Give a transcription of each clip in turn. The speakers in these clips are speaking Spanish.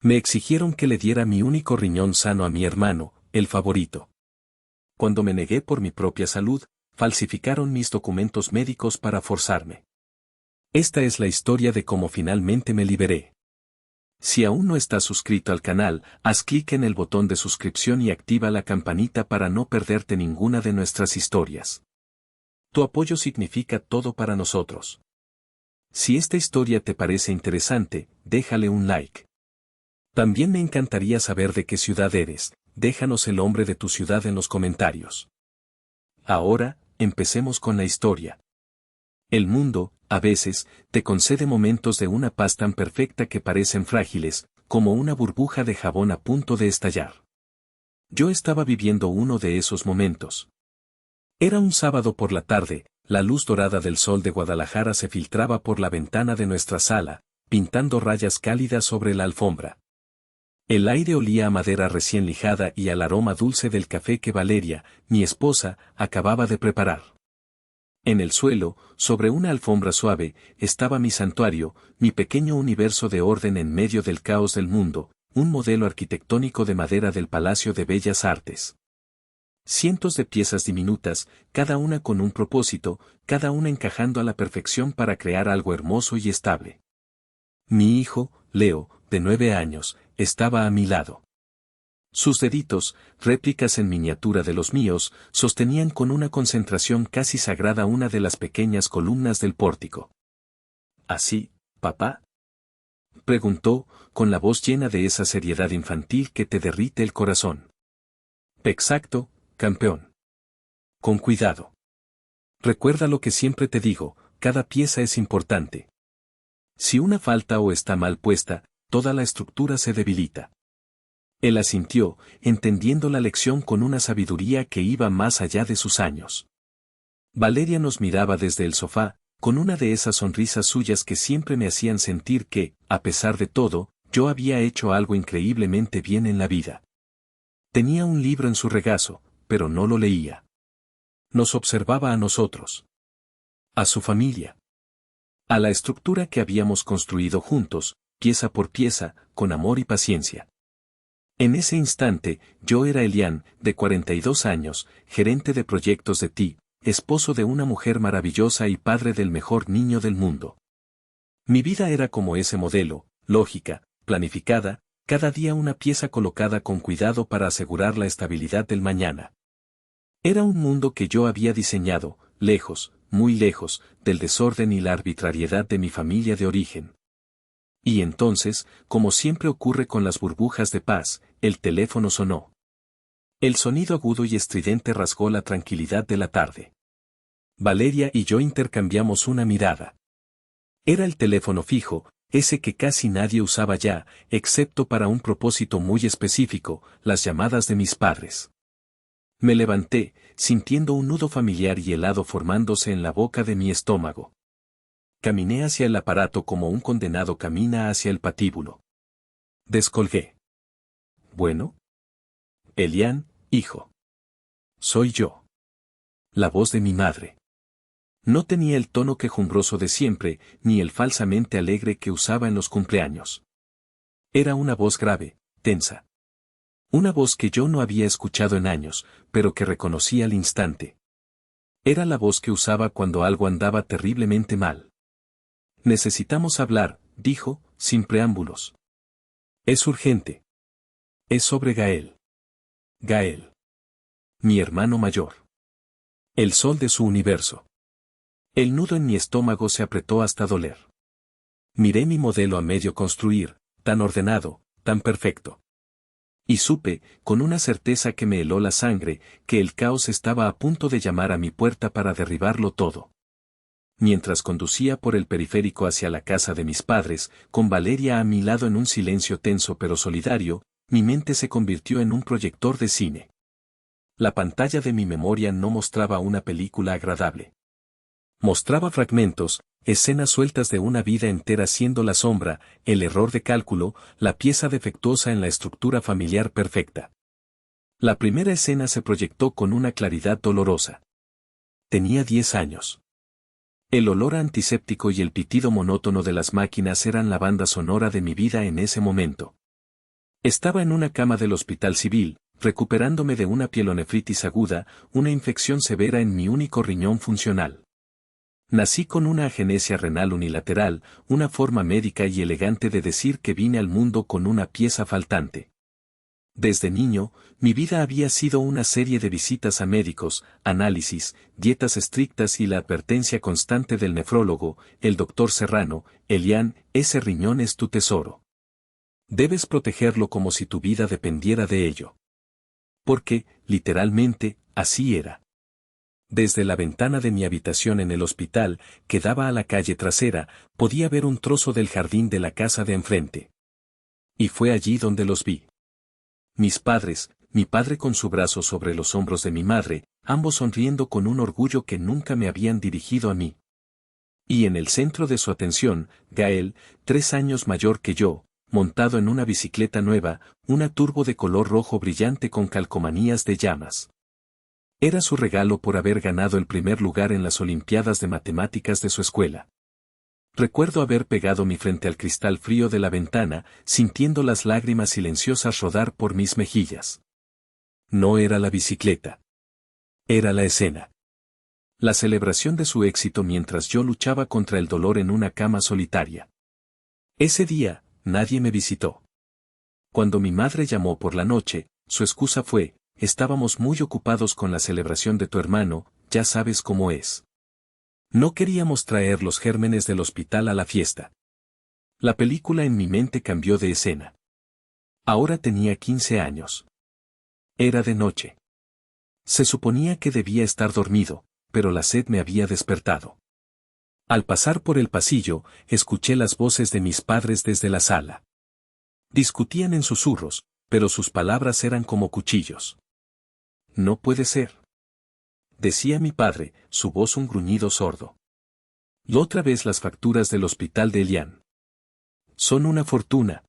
Me exigieron que le diera mi único riñón sano a mi hermano, el favorito. Cuando me negué por mi propia salud, falsificaron mis documentos médicos para forzarme. Esta es la historia de cómo finalmente me liberé. Si aún no estás suscrito al canal, haz clic en el botón de suscripción y activa la campanita para no perderte ninguna de nuestras historias. Tu apoyo significa todo para nosotros. Si esta historia te parece interesante, déjale un like. También me encantaría saber de qué ciudad eres, déjanos el nombre de tu ciudad en los comentarios. Ahora, empecemos con la historia. El mundo, a veces, te concede momentos de una paz tan perfecta que parecen frágiles, como una burbuja de jabón a punto de estallar. Yo estaba viviendo uno de esos momentos. Era un sábado por la tarde, la luz dorada del sol de Guadalajara se filtraba por la ventana de nuestra sala, pintando rayas cálidas sobre la alfombra. El aire olía a madera recién lijada y al aroma dulce del café que Valeria, mi esposa, acababa de preparar. En el suelo, sobre una alfombra suave, estaba mi santuario, mi pequeño universo de orden en medio del caos del mundo, un modelo arquitectónico de madera del Palacio de Bellas Artes. Cientos de piezas diminutas, cada una con un propósito, cada una encajando a la perfección para crear algo hermoso y estable. Mi hijo, Leo, de 9 años, estaba a mi lado. Sus deditos, réplicas en miniatura de los míos, sostenían con una concentración casi sagrada una de las pequeñas columnas del pórtico. ¿Así, papá?, preguntó, con la voz llena de esa seriedad infantil que te derrite el corazón. Exacto, campeón. Con cuidado. Recuerda lo que siempre te digo, cada pieza es importante. Si una falta o está mal puesta, toda la estructura se debilita. Él asintió, entendiendo la lección con una sabiduría que iba más allá de sus años. Valeria nos miraba desde el sofá, con una de esas sonrisas suyas que siempre me hacían sentir que, a pesar de todo, yo había hecho algo increíblemente bien en la vida. Tenía un libro en su regazo, pero no lo leía. Nos observaba a nosotros. A su familia. A la estructura que habíamos construido juntos, pieza por pieza, con amor y paciencia. En ese instante, yo era Elian, de 42 años, gerente de proyectos de TI, esposo de una mujer maravillosa y padre del mejor niño del mundo. Mi vida era como ese modelo, lógica, planificada, cada día una pieza colocada con cuidado para asegurar la estabilidad del mañana. Era un mundo que yo había diseñado, lejos, muy lejos, del desorden y la arbitrariedad de mi familia de origen. Y entonces, como siempre ocurre con las burbujas de paz, el teléfono sonó. El sonido agudo y estridente rasgó la tranquilidad de la tarde. Valeria y yo intercambiamos una mirada. Era el teléfono fijo, ese que casi nadie usaba ya, excepto para un propósito muy específico, las llamadas de mis padres. Me levanté, sintiendo un nudo familiar y helado formándose en la boca de mi estómago. Caminé hacia el aparato como un condenado camina hacia el patíbulo. Descolgué. Bueno. Elian, hijo. Soy yo. La voz de mi madre. No tenía el tono quejumbroso de siempre, ni el falsamente alegre que usaba en los cumpleaños. Era una voz grave, tensa. Una voz que yo no había escuchado en años, pero que reconocí al instante. Era la voz que usaba cuando algo andaba terriblemente mal. Necesitamos hablar, dijo, sin preámbulos. Es urgente. Es sobre Gael. Gael. Mi hermano mayor. El sol de su universo. El nudo en mi estómago se apretó hasta doler. Miré mi modelo a medio construir, tan ordenado, tan perfecto. Y supe, con una certeza que me heló la sangre, que el caos estaba a punto de llamar a mi puerta para derribarlo todo. Mientras conducía por el periférico hacia la casa de mis padres, con Valeria a mi lado en un silencio tenso pero solidario, mi mente se convirtió en un proyector de cine. La pantalla de mi memoria no mostraba una película agradable. Mostraba fragmentos, escenas sueltas de una vida entera siendo la sombra, el error de cálculo, la pieza defectuosa en la estructura familiar perfecta. La primera escena se proyectó con una claridad dolorosa. Tenía 10 años. El olor a antiséptico y el pitido monótono de las máquinas eran la banda sonora de mi vida en ese momento. Estaba en una cama del hospital civil, recuperándome de una pielonefritis aguda, una infección severa en mi único riñón funcional. Nací con una agenesia renal unilateral, una forma médica y elegante de decir que vine al mundo con una pieza faltante. Desde niño, mi vida había sido una serie de visitas a médicos, análisis, dietas estrictas y la advertencia constante del nefrólogo, el doctor Serrano: Elian, ese riñón es tu tesoro. Debes protegerlo como si tu vida dependiera de ello. Porque, literalmente, así era. Desde la ventana de mi habitación en el hospital, que daba a la calle trasera, podía ver un trozo del jardín de la casa de enfrente. Y fue allí donde los vi. Mis padres, mi padre con su brazo sobre los hombros de mi madre, ambos sonriendo con un orgullo que nunca me habían dirigido a mí. Y en el centro de su atención, Gael, 3 años mayor que yo, montado en una bicicleta nueva, una turbo de color rojo brillante con calcomanías de llamas. Era su regalo por haber ganado el primer lugar en las Olimpiadas de Matemáticas de su escuela. Recuerdo haber pegado mi frente al cristal frío de la ventana, sintiendo las lágrimas silenciosas rodar por mis mejillas. No era la bicicleta. Era la escena. La celebración de su éxito mientras yo luchaba contra el dolor en una cama solitaria. Ese día, nadie me visitó. Cuando mi madre llamó por la noche, su excusa fue: estábamos muy ocupados con la celebración de tu hermano, ya sabes cómo es. No queríamos traer los gérmenes del hospital a la fiesta. La película en mi mente cambió de escena. Ahora tenía 15 años. Era de noche. Se suponía que debía estar dormido, pero la sed me había despertado. Al pasar por el pasillo, escuché las voces de mis padres desde la sala. Discutían en susurros, pero sus palabras eran como cuchillos. No puede ser, decía mi padre, su voz un gruñido sordo. Y otra vez las facturas del hospital de Elian. Son una fortuna.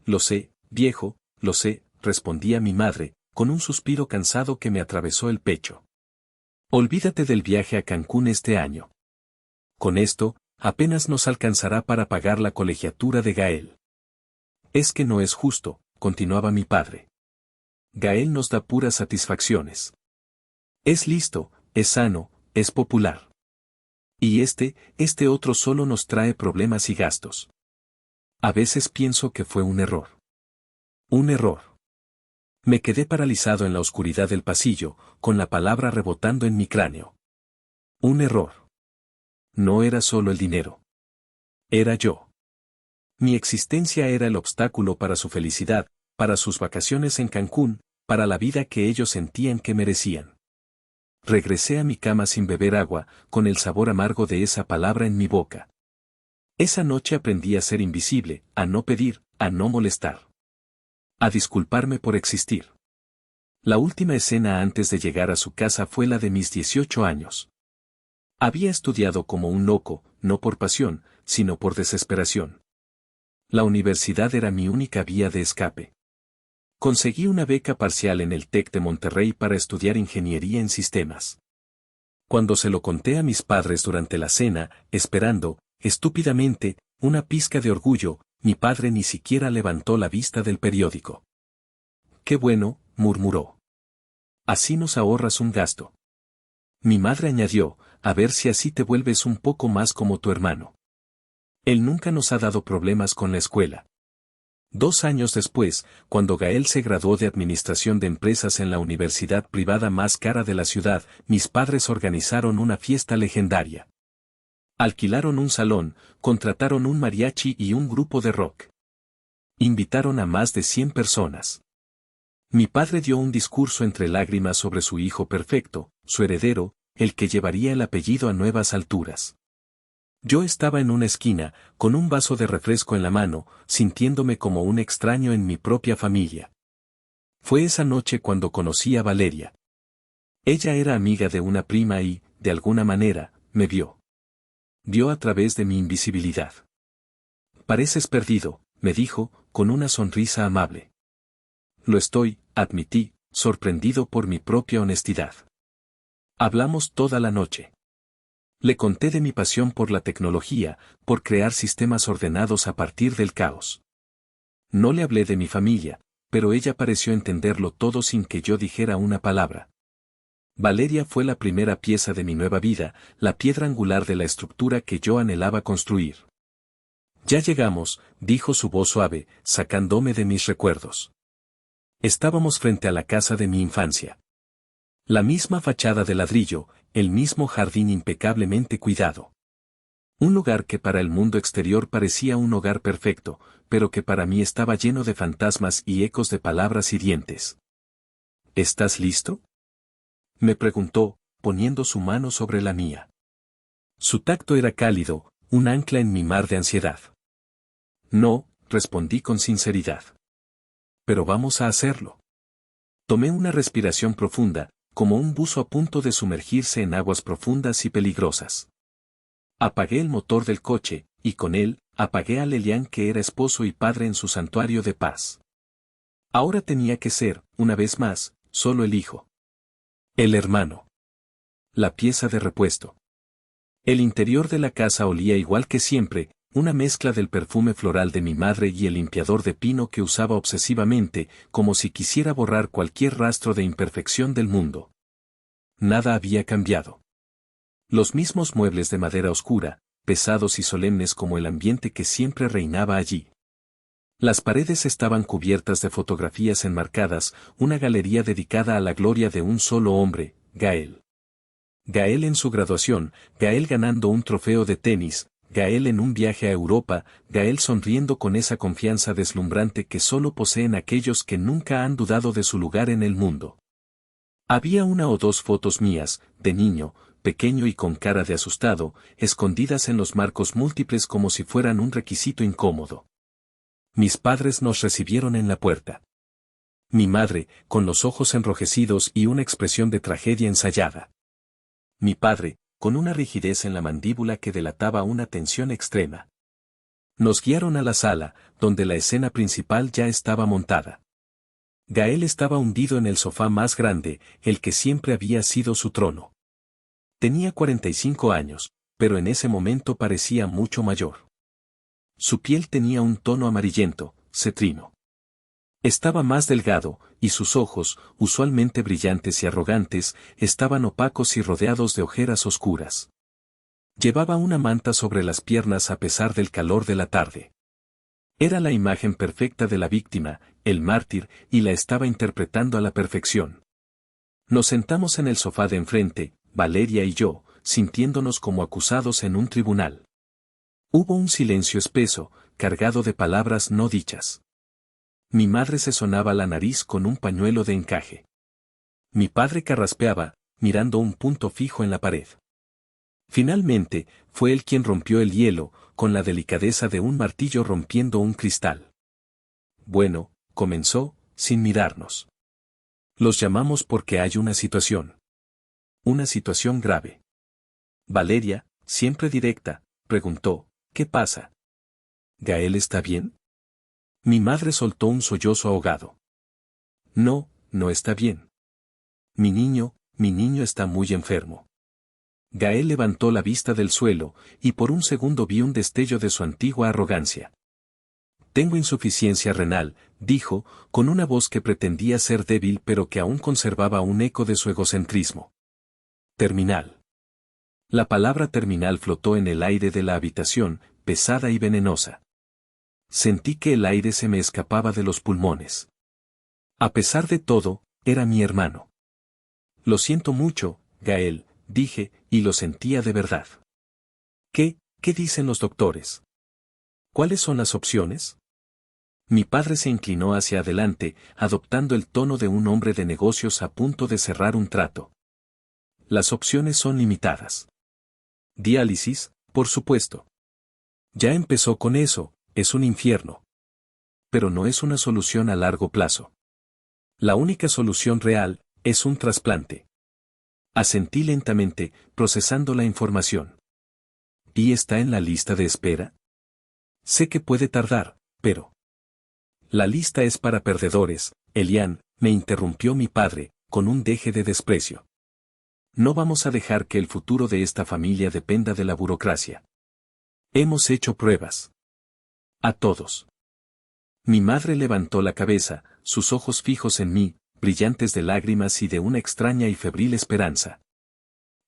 Lo sé, viejo, lo sé, respondía mi madre, con un suspiro cansado que me atravesó el pecho. Olvídate del viaje a Cancún este año. Con esto, apenas nos alcanzará para pagar la colegiatura de Gael. Es que no es justo, continuaba mi padre. Gael nos da puras satisfacciones. Es listo, es sano, es popular. Y este otro solo nos trae problemas y gastos. A veces pienso que fue un error. Un error. Me quedé paralizado en la oscuridad del pasillo, con la palabra rebotando en mi cráneo. Un error. No era solo el dinero. Era yo. Mi existencia era el obstáculo para su felicidad, para sus vacaciones en Cancún, para la vida que ellos sentían que merecían. Regresé a mi cama sin beber agua, con el sabor amargo de esa palabra en mi boca. Esa noche aprendí a ser invisible, a no pedir, a no molestar. A disculparme por existir. La última escena antes de llegar a su casa fue la de mis 18 años. Había estudiado como un loco, no por pasión, sino por desesperación. La universidad era mi única vía de escape. Conseguí una beca parcial en el TEC de Monterrey para estudiar ingeniería en sistemas. Cuando se lo conté a mis padres durante la cena, esperando, estúpidamente, una pizca de orgullo, mi padre ni siquiera levantó la vista del periódico. «Qué bueno», murmuró. «Así nos ahorras un gasto». Mi madre añadió: «A ver si así te vuelves un poco más como tu hermano. Él nunca nos ha dado problemas con la escuela». 2 años después, cuando Gael se graduó de Administración de Empresas en la universidad privada más cara de la ciudad, mis padres organizaron una fiesta legendaria. Alquilaron un salón, contrataron un mariachi y un grupo de rock. Invitaron a más de 100 personas. Mi padre dio un discurso entre lágrimas sobre su hijo perfecto, su heredero, el que llevaría el apellido a nuevas alturas. Yo estaba en una esquina, con un vaso de refresco en la mano, sintiéndome como un extraño en mi propia familia. Fue esa noche cuando conocí a Valeria. Ella era amiga de una prima y, de alguna manera, me vio. Vio a través de mi invisibilidad. «Pareces perdido», me dijo, con una sonrisa amable. «Lo estoy», admití, sorprendido por mi propia honestidad. Hablamos toda la noche. Le conté de mi pasión por la tecnología, por crear sistemas ordenados a partir del caos. No le hablé de mi familia, pero ella pareció entenderlo todo sin que yo dijera una palabra. Valeria fue la primera pieza de mi nueva vida, la piedra angular de la estructura que yo anhelaba construir. Ya llegamos, dijo su voz suave, sacándome de mis recuerdos. Estábamos frente a la casa de mi infancia. La misma fachada de ladrillo, el mismo jardín impecablemente cuidado. Un lugar que para el mundo exterior parecía un hogar perfecto, pero que para mí estaba lleno de fantasmas y ecos de palabras hirientes. ¿Estás listo?, me preguntó, poniendo su mano sobre la mía. Su tacto era cálido, un ancla en mi mar de ansiedad. No, respondí con sinceridad. Pero vamos a hacerlo. Tomé una respiración profunda, como un buzo a punto de sumergirse en aguas profundas y peligrosas. Apagué el motor del coche, y con él, apagué a Elian, que era esposo y padre en su santuario de paz. Ahora tenía que ser, una vez más, solo el hijo. El hermano. La pieza de repuesto. El interior de la casa olía igual que siempre, una mezcla del perfume floral de mi madre y el limpiador de pino que usaba obsesivamente, como si quisiera borrar cualquier rastro de imperfección del mundo. Nada había cambiado. Los mismos muebles de madera oscura, pesados y solemnes como el ambiente que siempre reinaba allí. Las paredes estaban cubiertas de fotografías enmarcadas, una galería dedicada a la gloria de un solo hombre, Gael. Gael en su graduación, Gael ganando un trofeo de tenis, Gael en un viaje a Europa, Gael sonriendo con esa confianza deslumbrante que solo poseen aquellos que nunca han dudado de su lugar en el mundo. Había una o dos fotos mías, de niño, pequeño y con cara de asustado, escondidas en los marcos múltiples como si fueran un requisito incómodo. Mis padres nos recibieron en la puerta. Mi madre, con los ojos enrojecidos y una expresión de tragedia ensayada. Mi padre, con una rigidez en la mandíbula que delataba una tensión extrema. Nos guiaron a la sala, donde la escena principal ya estaba montada. Gael estaba hundido en el sofá más grande, el que siempre había sido su trono. Tenía 45 años, pero en ese momento parecía mucho mayor. Su piel tenía un tono amarillento, cetrino. Estaba más delgado, y sus ojos, usualmente brillantes y arrogantes, estaban opacos y rodeados de ojeras oscuras. Llevaba una manta sobre las piernas a pesar del calor de la tarde. Era la imagen perfecta de la víctima, el mártir, y la estaba interpretando a la perfección. Nos sentamos en el sofá de enfrente, Valeria y yo, sintiéndonos como acusados en un tribunal. Hubo un silencio espeso, cargado de palabras no dichas. Mi madre se sonaba la nariz con un pañuelo de encaje. Mi padre carraspeaba, mirando un punto fijo en la pared. Finalmente, fue él quien rompió el hielo, con la delicadeza de un martillo rompiendo un cristal. Bueno, comenzó, sin mirarnos. Los llamamos porque hay una situación. Una situación grave. Valeria, siempre directa, preguntó, ¿qué pasa? ¿Gael está bien? Mi madre soltó un sollozo ahogado. No, no está bien. Mi niño está muy enfermo. Gael levantó la vista del suelo, y por un segundo vi un destello de su antigua arrogancia. Tengo insuficiencia renal, dijo, con una voz que pretendía ser débil pero que aún conservaba un eco de su egocentrismo. Terminal. La palabra terminal flotó en el aire de la habitación, pesada y venenosa. Sentí que el aire se me escapaba de los pulmones. A pesar de todo, era mi hermano. Lo siento mucho, Gael, dije, y lo sentía de verdad. ¿Qué dicen los doctores? ¿Cuáles son las opciones? Mi padre se inclinó hacia adelante, adoptando el tono de un hombre de negocios a punto de cerrar un trato. Las opciones son limitadas. Diálisis, por supuesto. Ya empezó con eso, es un infierno. Pero no es una solución a largo plazo. La única solución real, es un trasplante. Asentí lentamente, procesando la información. ¿Y está en la lista de espera? Sé que puede tardar, pero... La lista es para perdedores, Elian, me interrumpió mi padre, con un deje de desprecio. No vamos a dejar que el futuro de esta familia dependa de la burocracia. Hemos hecho pruebas. A todos. Mi madre levantó la cabeza, sus ojos fijos en mí, brillantes de lágrimas y de una extraña y febril esperanza.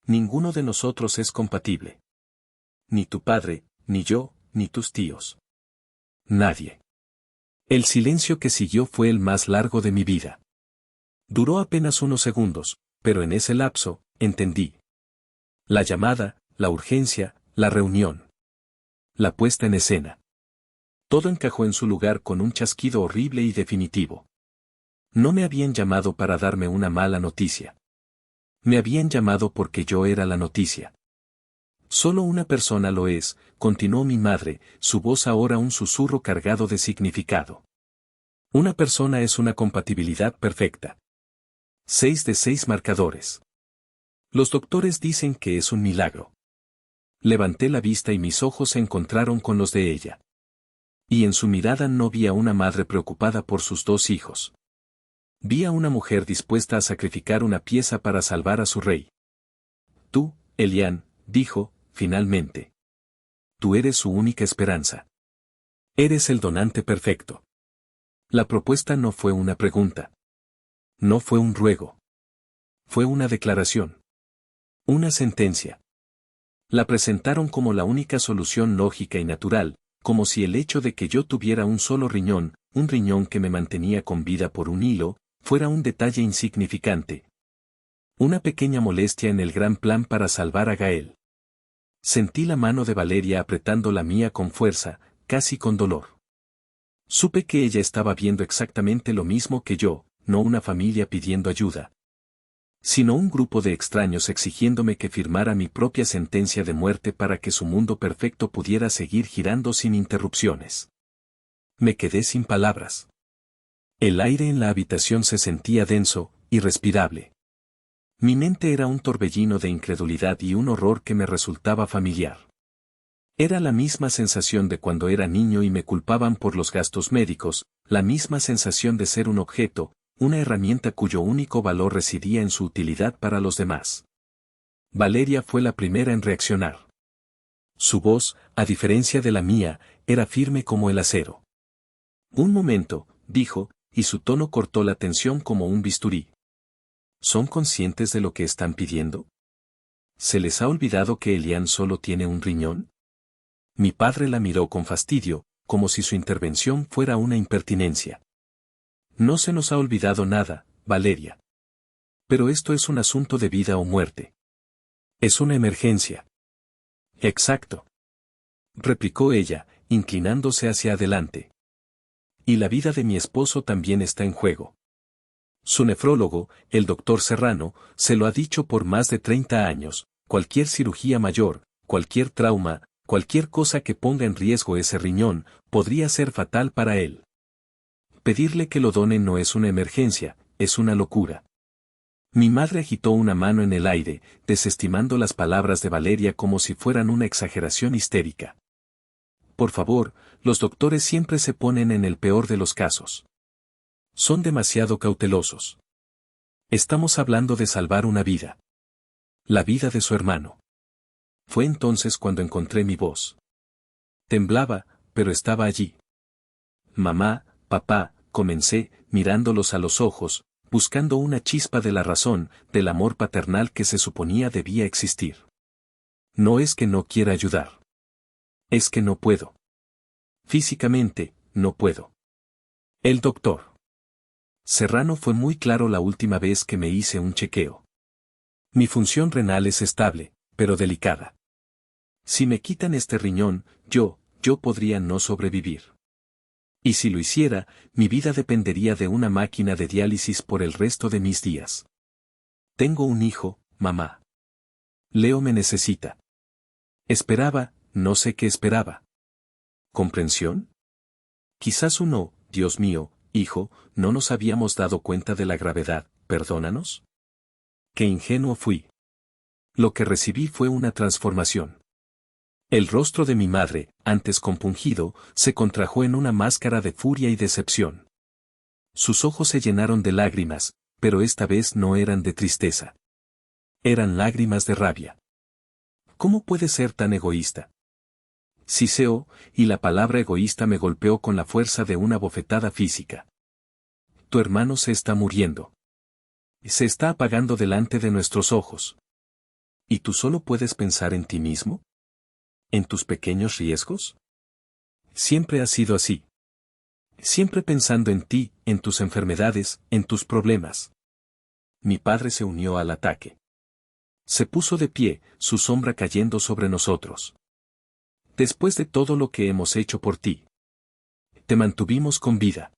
Ninguno de nosotros es compatible. Ni tu padre, ni yo, ni tus tíos. Nadie. El silencio que siguió fue el más largo de mi vida. Duró apenas unos segundos, pero en ese lapso, entendí. La llamada, la urgencia, la reunión. La puesta en escena. Todo encajó en su lugar con un chasquido horrible y definitivo. No me habían llamado para darme una mala noticia. Me habían llamado porque yo era la noticia. Solo una persona lo es, continuó mi madre, su voz ahora un susurro cargado de significado. Una persona es una compatibilidad perfecta. 6 de 6 marcadores. Los doctores dicen que es un milagro. Levanté la vista y mis ojos se encontraron con los de ella. Y en su mirada no vi a una madre preocupada por sus 2 hijos. Vi a una mujer dispuesta a sacrificar una pieza para salvar a su rey. Tú, Elian, dijo, finalmente. Tú eres su única esperanza. Eres el donante perfecto. La propuesta no fue una pregunta. No fue un ruego. Fue una declaración. Una sentencia. La presentaron como la única solución lógica y natural, como si el hecho de que yo tuviera un solo riñón, un riñón que me mantenía con vida por un hilo, fuera un detalle insignificante. Una pequeña molestia en el gran plan para salvar a Gael. Sentí la mano de Valeria apretando la mía con fuerza, casi con dolor. Supe que ella estaba viendo exactamente lo mismo que yo, no una familia pidiendo ayuda, sino un grupo de extraños exigiéndome que firmara mi propia sentencia de muerte para que su mundo perfecto pudiera seguir girando sin interrupciones. Me quedé sin palabras. El aire en la habitación se sentía denso, irrespirable. Mi mente era un torbellino de incredulidad y un horror que me resultaba familiar. Era la misma sensación de cuando era niño y me culpaban por los gastos médicos, la misma sensación de ser un objeto, una herramienta cuyo único valor residía en su utilidad para los demás. Valeria fue la primera en reaccionar. Su voz, a diferencia de la mía, era firme como el acero. Un momento, dijo, y su tono cortó la tensión como un bisturí. ¿Son conscientes de lo que están pidiendo? ¿Se les ha olvidado que Elian solo tiene un riñón? Mi padre la miró con fastidio, como si su intervención fuera una impertinencia. No se nos ha olvidado nada, Valeria. Pero esto es un asunto de vida o muerte. Es una emergencia. Exacto. Replicó ella, inclinándose hacia adelante. Y la vida de mi esposo también está en juego. Su nefrólogo, el doctor Serrano, se lo ha dicho por más de 30 años, cualquier cirugía mayor, cualquier trauma, cualquier cosa que ponga en riesgo ese riñón, podría ser fatal para él. Pedirle que lo done no es una emergencia, es una locura. Mi madre agitó una mano en el aire, desestimando las palabras de Valeria como si fueran una exageración histérica. Por favor, los doctores siempre se ponen en el peor de los casos. Son demasiado cautelosos. Estamos hablando de salvar una vida. La vida de su hermano. Fue entonces cuando encontré mi voz. Temblaba, pero estaba allí. Mamá, papá, comencé, mirándolos a los ojos, buscando una chispa de la razón, del amor paternal que se suponía debía existir. No es que no quiera ayudar. Es que no puedo. Físicamente, no puedo. El doctor Serrano fue muy claro la última vez que me hice un chequeo. Mi función renal es estable, pero delicada. Si me quitan este riñón, yo podría no sobrevivir. Y si lo hiciera, mi vida dependería de una máquina de diálisis por el resto de mis días. Tengo un hijo, mamá. Leo me necesita. Esperaba, no sé qué esperaba. ¿Comprensión? Quizás uno, Dios mío, hijo, no nos habíamos dado cuenta de la gravedad, perdónanos. Qué ingenuo fui. Lo que recibí fue una transformación. El rostro de mi madre, antes compungido, se contrajo en una máscara de furia y decepción. Sus ojos se llenaron de lágrimas, pero esta vez no eran de tristeza. Eran lágrimas de rabia. ¿Cómo puede ser tan egoísta? siseó, y la palabra egoísta me golpeó con la fuerza de una bofetada física. Tu hermano se está muriendo. Se está apagando delante de nuestros ojos. ¿Y tú solo puedes pensar en ti mismo? ¿En tus pequeños riesgos? Siempre has sido así. Siempre pensando en ti, en tus enfermedades, en tus problemas. Mi padre se unió al ataque. Se puso de pie, su sombra cayendo sobre nosotros. Después de todo lo que hemos hecho por ti. Te mantuvimos con vida.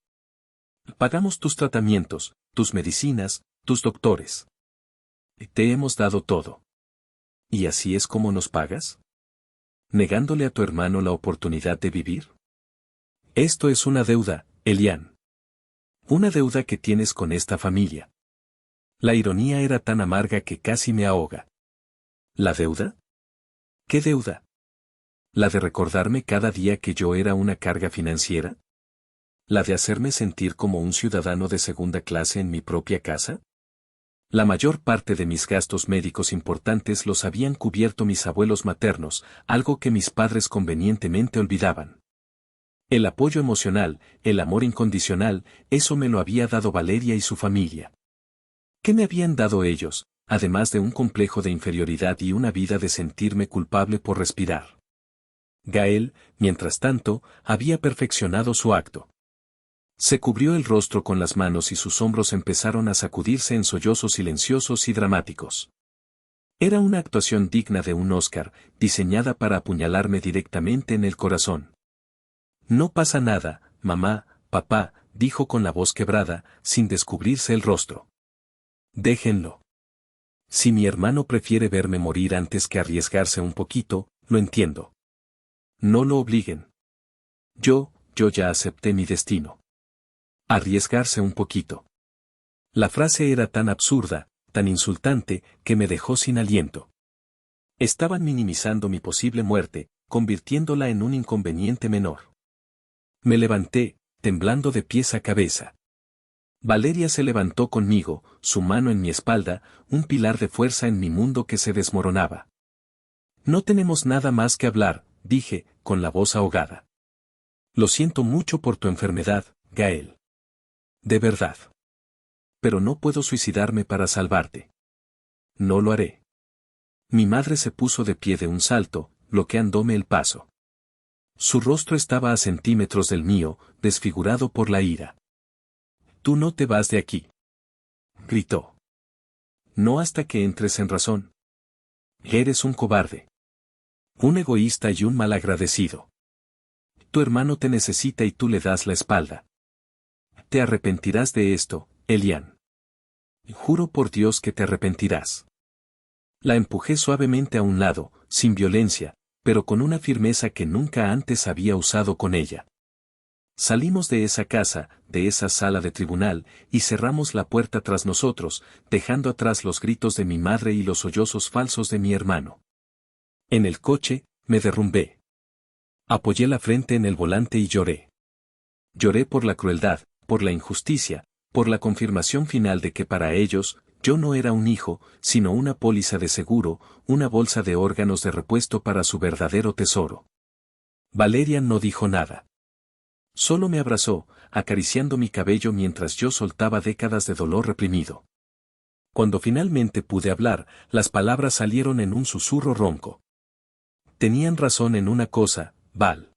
Pagamos tus tratamientos, tus medicinas, tus doctores. Te hemos dado todo. ¿Y así es como nos pagas? ¿Negándole a tu hermano la oportunidad de vivir? Esto es una deuda, Elian. Una deuda que tienes con esta familia. La ironía era tan amarga que casi me ahoga. ¿La deuda? ¿Qué deuda? ¿La de recordarme cada día que yo era una carga financiera? ¿La de hacerme sentir como un ciudadano de segunda clase en mi propia casa? La mayor parte de mis gastos médicos importantes los habían cubierto mis abuelos maternos, algo que mis padres convenientemente olvidaban. El apoyo emocional, el amor incondicional, eso me lo había dado Valeria y su familia. ¿Qué me habían dado ellos, además de un complejo de inferioridad y una vida de sentirme culpable por respirar? Gael, mientras tanto, había perfeccionado su acto. Se cubrió el rostro con las manos y sus hombros empezaron a sacudirse en sollozos silenciosos y dramáticos. Era una actuación digna de un Oscar, diseñada para apuñalarme directamente en el corazón. No pasa nada, mamá, papá, dijo con la voz quebrada, sin descubrirse el rostro. Déjenlo. Si mi hermano prefiere verme morir antes que arriesgarse un poquito, lo entiendo. No lo obliguen. Yo ya acepté mi destino. Arriesgarse un poquito. La frase era tan absurda, tan insultante, que me dejó sin aliento. Estaban minimizando mi posible muerte, convirtiéndola en un inconveniente menor. Me levanté, temblando de pies a cabeza. Valeria se levantó conmigo, su mano en mi espalda, un pilar de fuerza en mi mundo que se desmoronaba. No tenemos nada más que hablar, dije, con la voz ahogada. Lo siento mucho por tu enfermedad, Gael. De verdad. Pero no puedo suicidarme para salvarte. No lo haré. Mi madre se puso de pie de un salto, bloqueándome el paso. Su rostro estaba a centímetros del mío, desfigurado por la ira. Tú no te vas de aquí. Gritó. No hasta que entres en razón. Eres un cobarde. Un egoísta y un malagradecido. Tu hermano te necesita y tú le das la espalda. Te arrepentirás de esto, Elian. Juro por Dios que te arrepentirás. La empujé suavemente a un lado, sin violencia, pero con una firmeza que nunca antes había usado con ella. Salimos de esa casa, de esa sala de tribunal, y cerramos la puerta tras nosotros, dejando atrás los gritos de mi madre y los sollozos falsos de mi hermano. En el coche, me derrumbé. Apoyé la frente en el volante y lloré. Lloré por la crueldad, por la injusticia, por la confirmación final de que para ellos, yo no era un hijo, sino una póliza de seguro, una bolsa de órganos de repuesto para su verdadero tesoro. Valeria no dijo nada. Solo me abrazó, acariciando mi cabello mientras yo soltaba décadas de dolor reprimido. Cuando finalmente pude hablar, las palabras salieron en un susurro ronco. Tenían razón en una cosa, Val.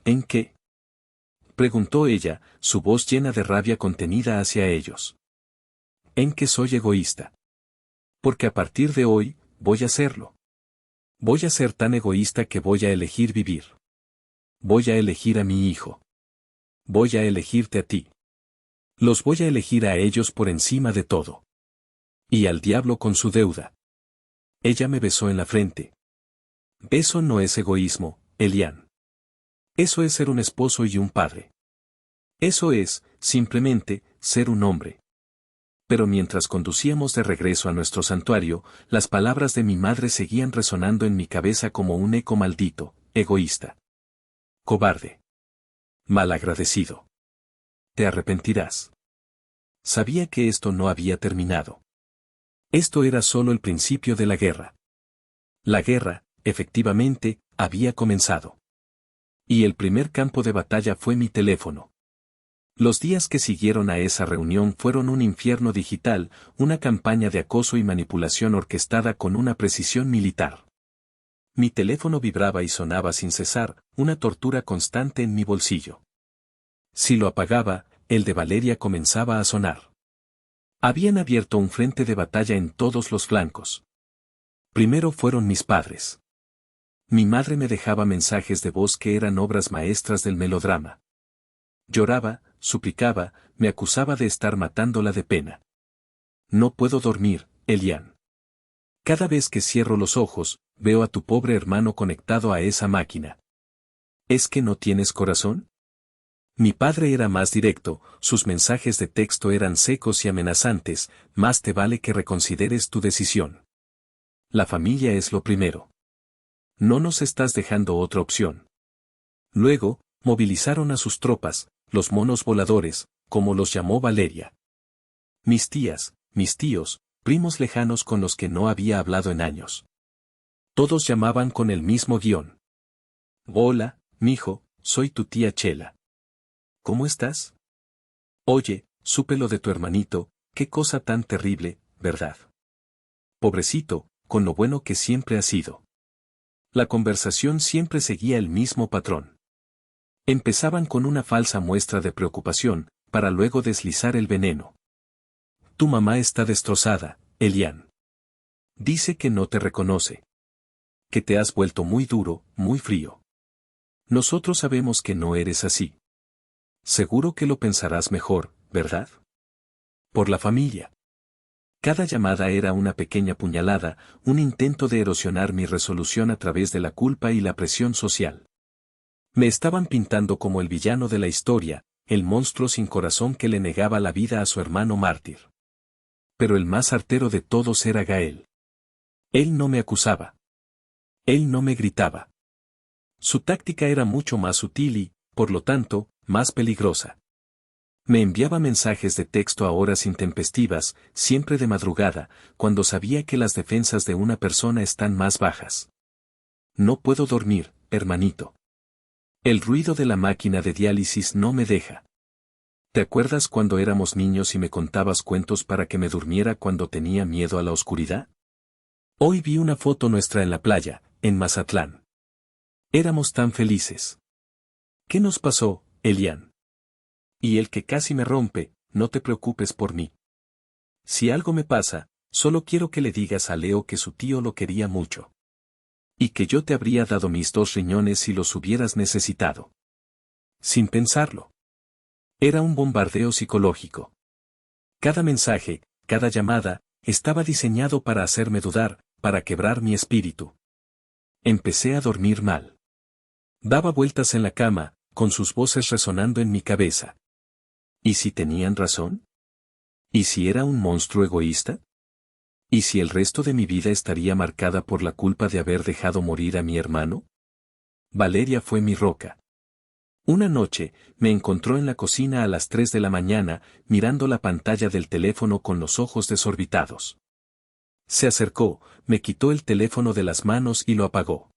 ¿En qué? Preguntó ella, su voz llena de rabia contenida hacia ellos. En que soy egoísta. Porque a partir de hoy, voy a serlo. Voy a ser tan egoísta que voy a elegir vivir. Voy a elegir a mi hijo. Voy a elegirte a ti. Los voy a elegir a ellos por encima de todo. Y al diablo con su deuda. Ella me besó en la frente. Eso no es egoísmo, Elian. Eso es ser un esposo y un padre. Eso es, simplemente, ser un hombre. Pero mientras conducíamos de regreso a nuestro santuario, las palabras de mi madre seguían resonando en mi cabeza como un eco maldito, egoísta. Cobarde. Malagradecido. Te arrepentirás. Sabía que esto no había terminado. Esto era solo el principio de la guerra. La guerra, efectivamente, había comenzado. Y el primer campo de batalla fue mi teléfono. Los días que siguieron a esa reunión fueron un infierno digital, una campaña de acoso y manipulación orquestada con una precisión militar. Mi teléfono vibraba y sonaba sin cesar, una tortura constante en mi bolsillo. Si lo apagaba, el de Valeria comenzaba a sonar. Habían abierto un frente de batalla en todos los flancos. Primero fueron mis padres. Mi madre me dejaba mensajes de voz que eran obras maestras del melodrama. Lloraba, suplicaba, me acusaba de estar matándola de pena. No puedo dormir, Elian. Cada vez que cierro los ojos, veo a tu pobre hermano conectado a esa máquina. ¿Es que no tienes corazón? Mi padre era más directo, sus mensajes de texto eran secos y amenazantes, más te vale que reconsideres tu decisión. La familia es lo primero. No nos estás dejando otra opción. Luego, movilizaron a sus tropas, los monos voladores, como los llamó Valeria. Mis tías, mis tíos, primos lejanos con los que no había hablado en años. Todos llamaban con el mismo guión. Hola, mijo, soy tu tía Chela. ¿Cómo estás? Oye, supe lo de tu hermanito, qué cosa tan terrible, ¿verdad? Pobrecito, con lo bueno que siempre ha sido. La conversación siempre seguía el mismo patrón. Empezaban con una falsa muestra de preocupación, para luego deslizar el veneno. Tu mamá está destrozada, Elian. Dice que no te reconoce. Que te has vuelto muy duro, muy frío. Nosotros sabemos que no eres así. Seguro que lo pensarás mejor, ¿verdad? Por la familia. Cada llamada era una pequeña puñalada, un intento de erosionar mi resolución a través de la culpa y la presión social. Me estaban pintando como el villano de la historia, el monstruo sin corazón que le negaba la vida a su hermano mártir. Pero el más artero de todos era Gael. Él no me acusaba. Él no me gritaba. Su táctica era mucho más sutil y, por lo tanto, más peligrosa. Me enviaba mensajes de texto a horas intempestivas, siempre de madrugada, cuando sabía que las defensas de una persona están más bajas. No puedo dormir, hermanito. El ruido de la máquina de diálisis no me deja. ¿Te acuerdas cuando éramos niños y me contabas cuentos para que me durmiera cuando tenía miedo a la oscuridad? Hoy vi una foto nuestra en la playa, en Mazatlán. Éramos tan felices. ¿Qué nos pasó, Elian? Y el que casi me rompe, no te preocupes por mí. Si algo me pasa, solo quiero que le digas a Leo que su tío lo quería mucho. Y que yo te habría dado mis 2 riñones si los hubieras necesitado. Sin pensarlo. Era un bombardeo psicológico. Cada mensaje, cada llamada, estaba diseñado para hacerme dudar, para quebrar mi espíritu. Empecé a dormir mal. Daba vueltas en la cama, con sus voces resonando en mi cabeza. ¿Y si tenían razón? ¿Y si era un monstruo egoísta? ¿Y si el resto de mi vida estaría marcada por la culpa de haber dejado morir a mi hermano? Valeria fue mi roca. Una noche, me encontró en la cocina a las 3 de la mañana, mirando la pantalla del teléfono con los ojos desorbitados. Se acercó, me quitó el teléfono de las manos y lo apagó.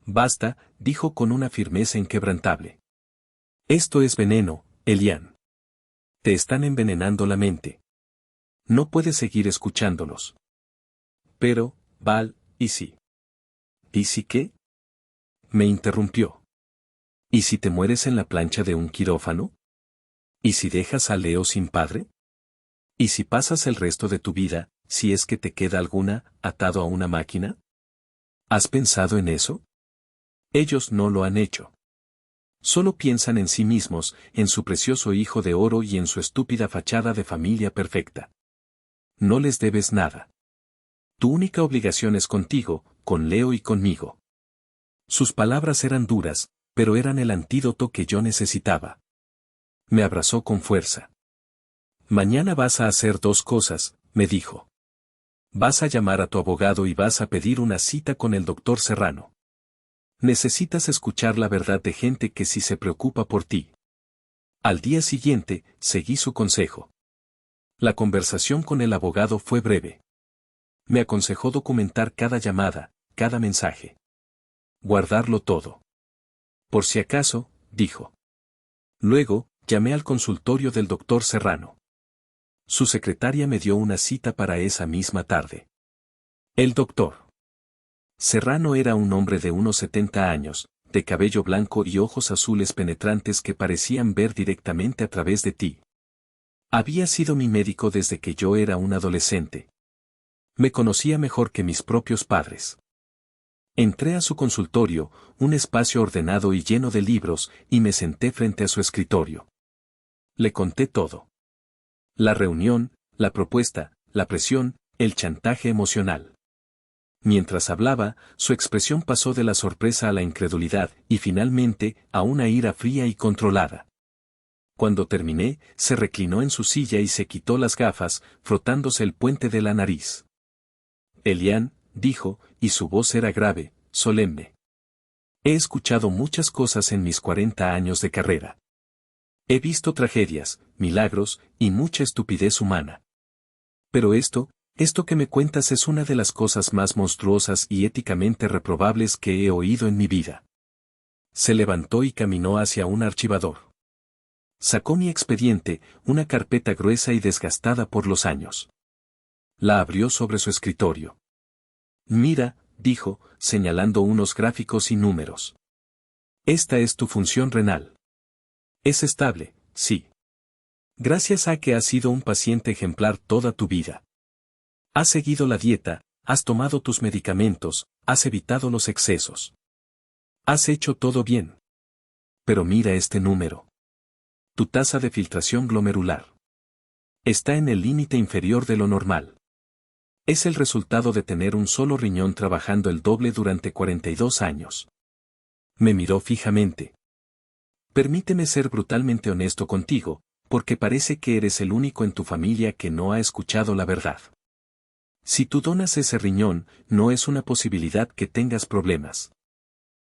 Basta, dijo con una firmeza inquebrantable. Esto es veneno, Elian. Te están envenenando la mente. No puedes seguir escuchándolos. Pero, Val, ¿y si? ¿Y si qué? Me interrumpió. ¿Y si te mueres en la plancha de un quirófano? ¿Y si dejas a Leo sin padre? ¿Y si pasas el resto de tu vida, si es que te queda alguna, atado a una máquina? ¿Has pensado en eso? Ellos no lo han hecho. Solo piensan en sí mismos, en su precioso hijo de oro y en su estúpida fachada de familia perfecta. No les debes nada. Tu única obligación es contigo, con Leo y conmigo. Sus palabras eran duras, pero eran el antídoto que yo necesitaba. Me abrazó con fuerza. Mañana vas a hacer 2 cosas, me dijo. Vas a llamar a tu abogado y vas a pedir una cita con el doctor Serrano. Necesitas escuchar la verdad de gente que sí se preocupa por ti. Al día siguiente, seguí su consejo. La conversación con el abogado fue breve. Me aconsejó documentar cada llamada, cada mensaje. Guardarlo todo. Por si acaso, dijo. Luego, llamé al consultorio del doctor Serrano. Su secretaria me dio una cita para esa misma tarde. El doctor Serrano era un hombre de unos 70 años, de cabello blanco y ojos azules penetrantes que parecían ver directamente a través de ti. Había sido mi médico desde que yo era un adolescente. Me conocía mejor que mis propios padres. Entré a su consultorio, un espacio ordenado y lleno de libros, y me senté frente a su escritorio. Le conté todo. La reunión, la propuesta, la presión, el chantaje emocional. Mientras hablaba, su expresión pasó de la sorpresa a la incredulidad y finalmente a una ira fría y controlada. Cuando terminé, se reclinó en su silla y se quitó las gafas, frotándose el puente de la nariz. Elian, dijo, y su voz era grave, solemne. He escuchado muchas cosas en mis 40 años de carrera. He visto tragedias, milagros y mucha estupidez humana. Pero esto que me cuentas es una de las cosas más monstruosas y éticamente reprobables que he oído en mi vida. Se levantó y caminó hacia un archivador. Sacó mi expediente, una carpeta gruesa y desgastada por los años. La abrió sobre su escritorio. Mira, dijo, señalando unos gráficos y números. Esta es tu función renal. Es estable, sí. Gracias a que has sido un paciente ejemplar toda tu vida. Has seguido la dieta, has tomado tus medicamentos, has evitado los excesos. Has hecho todo bien. Pero mira este número. Tu tasa de filtración glomerular está en el límite inferior de lo normal. Es el resultado de tener un solo riñón trabajando el doble durante 42 años. Me miró fijamente. Permíteme ser brutalmente honesto contigo, porque parece que eres el único en tu familia que no ha escuchado la verdad. Si tú donas ese riñón, no es una posibilidad que tengas problemas.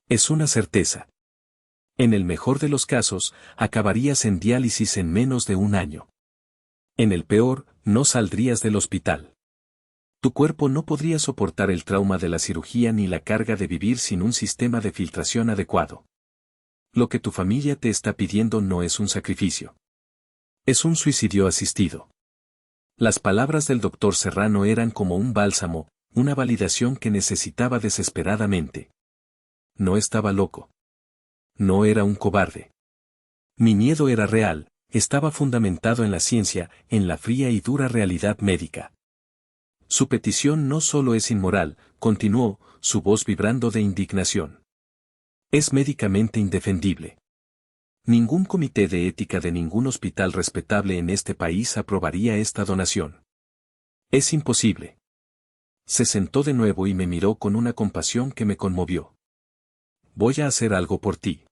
Es una certeza. En el mejor de los casos, acabarías en diálisis en menos de un año. En el peor, no saldrías del hospital. Tu cuerpo no podría soportar el trauma de la cirugía ni la carga de vivir sin un sistema de filtración adecuado. Lo que tu familia te está pidiendo no es un sacrificio. Es un suicidio asistido. Las palabras del doctor Serrano eran como un bálsamo, una validación que necesitaba desesperadamente. No estaba loco. No era un cobarde. Mi miedo era real, estaba fundamentado en la ciencia, en la fría y dura realidad médica. Su petición no solo es inmoral, continuó, su voz vibrando de indignación. Es médicamente indefendible. Ningún comité de ética de ningún hospital respetable en este país aprobaría esta donación. Es imposible. Se sentó de nuevo y me miró con una compasión que me conmovió. Voy a hacer algo por ti.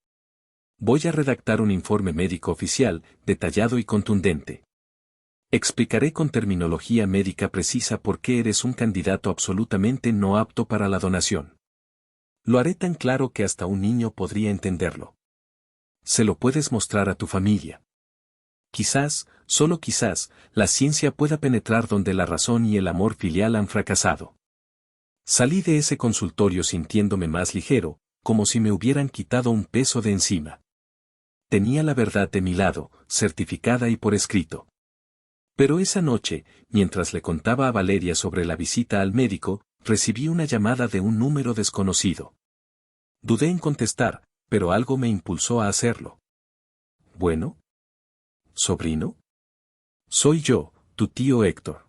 Voy a redactar un informe médico oficial, detallado y contundente. Explicaré con terminología médica precisa por qué eres un candidato absolutamente no apto para la donación. Lo haré tan claro que hasta un niño podría entenderlo. Se lo puedes mostrar a tu familia. Quizás, solo quizás, la ciencia pueda penetrar donde la razón y el amor filial han fracasado. Salí de ese consultorio sintiéndome más ligero, como si me hubieran quitado un peso de encima. Tenía la verdad de mi lado, certificada y por escrito. Pero esa noche, mientras le contaba a Valeria sobre la visita al médico, recibí una llamada de un número desconocido. Dudé en contestar, pero algo me impulsó a hacerlo. ¿Bueno? ¿Sobrino? Soy yo, tu tío Héctor.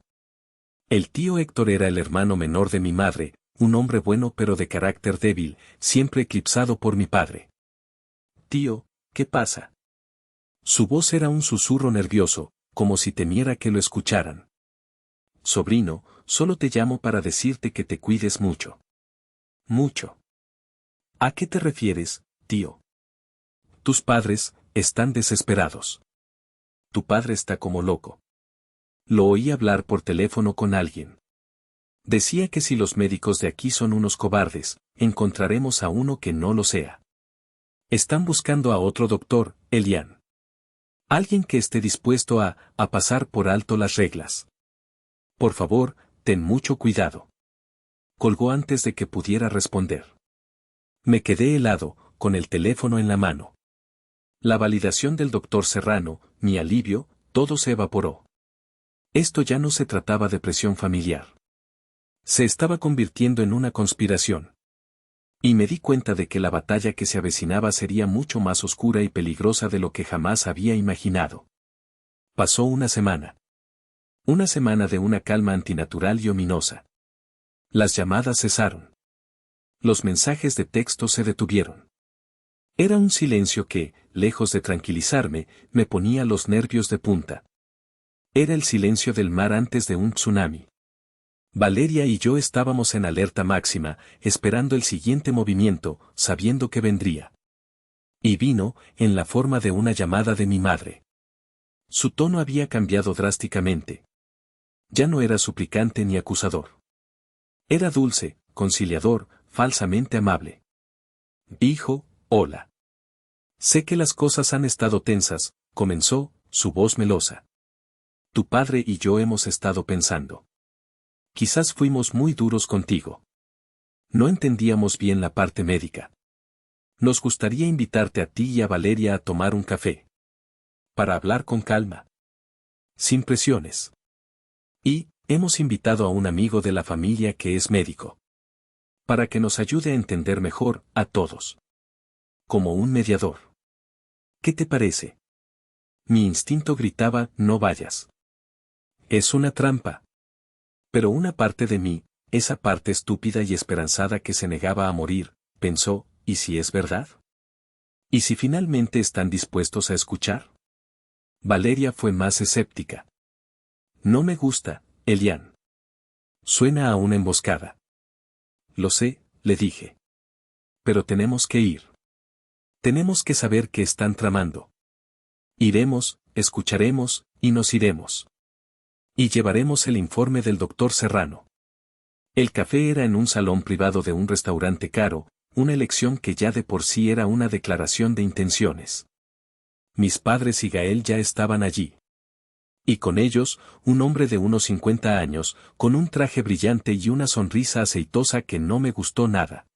El tío Héctor era el hermano menor de mi madre, un hombre bueno pero de carácter débil, siempre eclipsado por mi padre. Tío, ¿qué pasa? Su voz era un susurro nervioso, como si temiera que lo escucharan. Sobrino, solo te llamo para decirte que te cuides mucho. Mucho. ¿A qué te refieres, tío? Tus padres están desesperados. Tu padre está como loco. Lo oí hablar por teléfono con alguien. Decía que si los médicos de aquí son unos cobardes, encontraremos a uno que no lo sea. Están buscando a otro doctor, Elian. Alguien que esté dispuesto a pasar por alto las reglas. Por favor, ten mucho cuidado. colgó antes de que pudiera responder. Me quedé helado, con el teléfono en la mano. La validación del doctor Serrano, mi alivio, todo se evaporó. Esto ya no se trataba de presión familiar. Se estaba convirtiendo en una conspiración. Y me di cuenta de que la batalla que se avecinaba sería mucho más oscura y peligrosa de lo que jamás había imaginado. Pasó una semana. Una semana de una calma antinatural y ominosa. Las llamadas cesaron. Los mensajes de texto se detuvieron. Era un silencio que, lejos de tranquilizarme, me ponía los nervios de punta. Era el silencio del mar antes de un tsunami. Valeria y yo estábamos en alerta máxima, esperando el siguiente movimiento, sabiendo que vendría. Y vino, en la forma de una llamada de mi madre. Su tono había cambiado drásticamente. Ya no era suplicante ni acusador. Era dulce, conciliador, falsamente amable. Hijo, hola. Sé que las cosas han estado tensas, comenzó, su voz melosa. Tu padre y yo hemos estado pensando. Quizás fuimos muy duros contigo. No entendíamos bien la parte médica. Nos gustaría invitarte a ti y a Valeria a tomar un café. Para hablar con calma. Sin presiones. Y, hemos invitado a un amigo de la familia que es médico. Para que nos ayude a entender mejor, a todos. Como un mediador. ¿Qué te parece? Mi instinto gritaba, no vayas. Es una trampa. Pero una parte de mí, esa parte estúpida y esperanzada que se negaba a morir, pensó, ¿y si es verdad? ¿Y si finalmente están dispuestos a escuchar? Valeria fue más escéptica. No me gusta, Elian. Suena a una emboscada. Lo sé, le dije. Pero tenemos que ir. Tenemos que saber qué están tramando. Iremos, escucharemos, y nos iremos. Y llevaremos el informe del doctor Serrano. El café era en un salón privado de un restaurante caro, una elección que ya de por sí era una declaración de intenciones. Mis padres y Gael ya estaban allí. Y con ellos, un hombre de unos 50 años, con un traje brillante y una sonrisa aceitosa que no me gustó nada.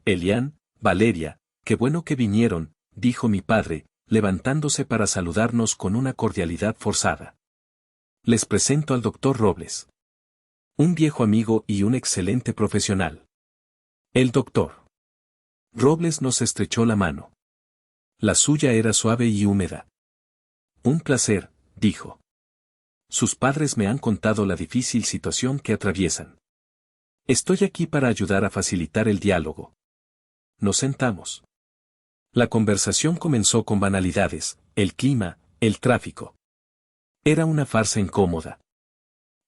Elian, Valeria, qué bueno que vinieron, dijo mi padre, levantándose para saludarnos con una cordialidad forzada. Les presento al doctor Robles. Un viejo amigo y un excelente profesional. El doctor Robles nos estrechó la mano. La suya era suave y húmeda. Un placer, dijo. Sus padres me han contado la difícil situación que atraviesan. Estoy aquí para ayudar a facilitar el diálogo. Nos sentamos. La conversación comenzó con banalidades, el clima, el tráfico. Era una farsa incómoda.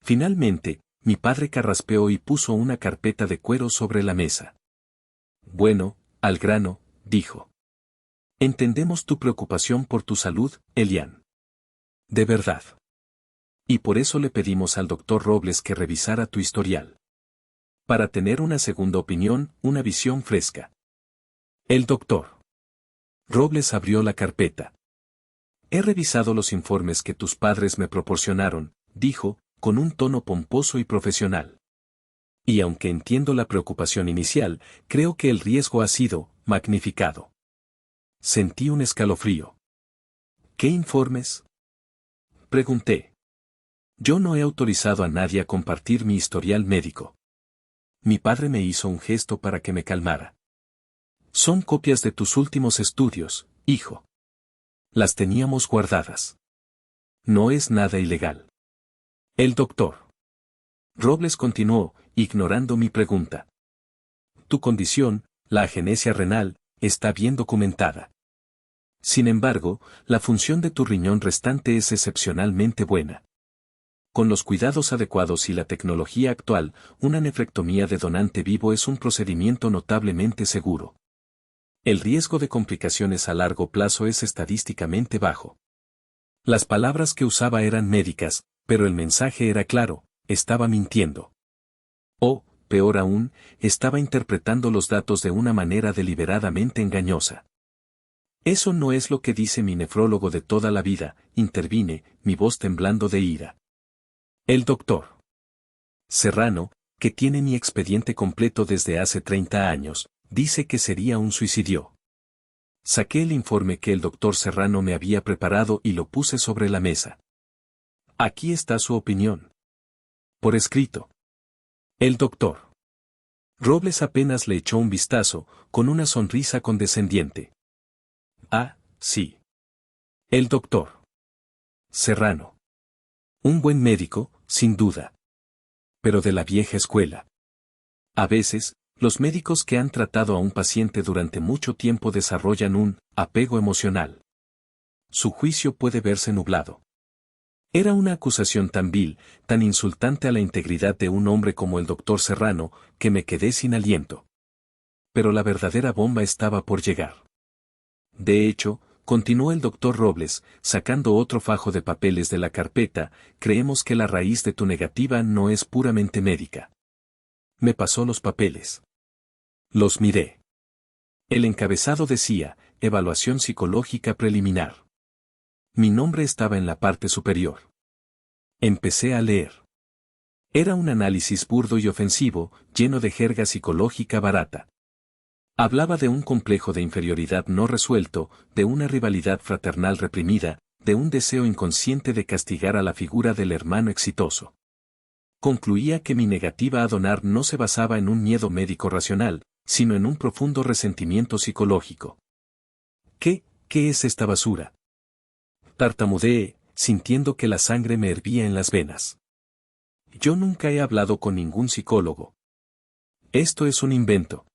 Finalmente, mi padre carraspeó y puso una carpeta de cuero sobre la mesa. Bueno, al grano, dijo. Entendemos tu preocupación por tu salud, Elian. De verdad. Y por eso le pedimos al doctor Robles que revisara tu historial. Para tener una segunda opinión, una visión fresca. El doctor Robles abrió la carpeta. He revisado los informes que tus padres me proporcionaron, dijo, con un tono pomposo y profesional. Y aunque entiendo la preocupación inicial, creo que el riesgo ha sido magnificado. Sentí un escalofrío. ¿Qué informes? Pregunté. Yo no he autorizado a nadie a compartir mi historial médico. Mi padre me hizo un gesto para que me calmara. Son copias de tus últimos estudios, hijo. Las teníamos guardadas. No es nada ilegal. El doctor Robles continuó, ignorando mi pregunta. Tu condición, la agenesia renal, está bien documentada. Sin embargo, la función de tu riñón restante es excepcionalmente buena. Con los cuidados adecuados y la tecnología actual, una nefrectomía de donante vivo es un procedimiento notablemente seguro. El riesgo de complicaciones a largo plazo es estadísticamente bajo. Las palabras que usaba eran médicas, pero el mensaje era claro, estaba mintiendo. O, peor aún, estaba interpretando los datos de una manera deliberadamente engañosa. Eso no es lo que dice mi nefrólogo de toda la vida, intervine, mi voz temblando de ira. El doctor Serrano, que tiene mi expediente completo desde hace 30 años, dice que sería un suicidio. Saqué el informe que el doctor Serrano me había preparado y lo puse sobre la mesa. Aquí está su opinión. Por escrito. El doctor Robles apenas le echó un vistazo, con una sonrisa condescendiente. Ah, sí. El doctor Serrano. Un buen médico, sin duda. Pero de la vieja escuela. A veces, los médicos que han tratado a un paciente durante mucho tiempo desarrollan un apego emocional. Su juicio puede verse nublado. Era una acusación tan vil, tan insultante a la integridad de un hombre como el doctor Serrano, que me quedé sin aliento. Pero la verdadera bomba estaba por llegar. De hecho, continuó el doctor Robles, sacando otro fajo de papeles de la carpeta, creemos que la raíz de tu negativa no es puramente médica. Me pasó los papeles. Los miré. El encabezado decía, evaluación psicológica preliminar. Mi nombre estaba en la parte superior. Empecé a leer. Era un análisis burdo y ofensivo, lleno de jerga psicológica barata. Hablaba de un complejo de inferioridad no resuelto, de una rivalidad fraternal reprimida, de un deseo inconsciente de castigar a la figura del hermano exitoso. Concluía que mi negativa a donar no se basaba en un miedo médico racional, sino en un profundo resentimiento psicológico. ¿Qué es esta basura? Tartamudeé, sintiendo que la sangre me hervía en las venas. Yo nunca he hablado con ningún psicólogo. Esto es un invento.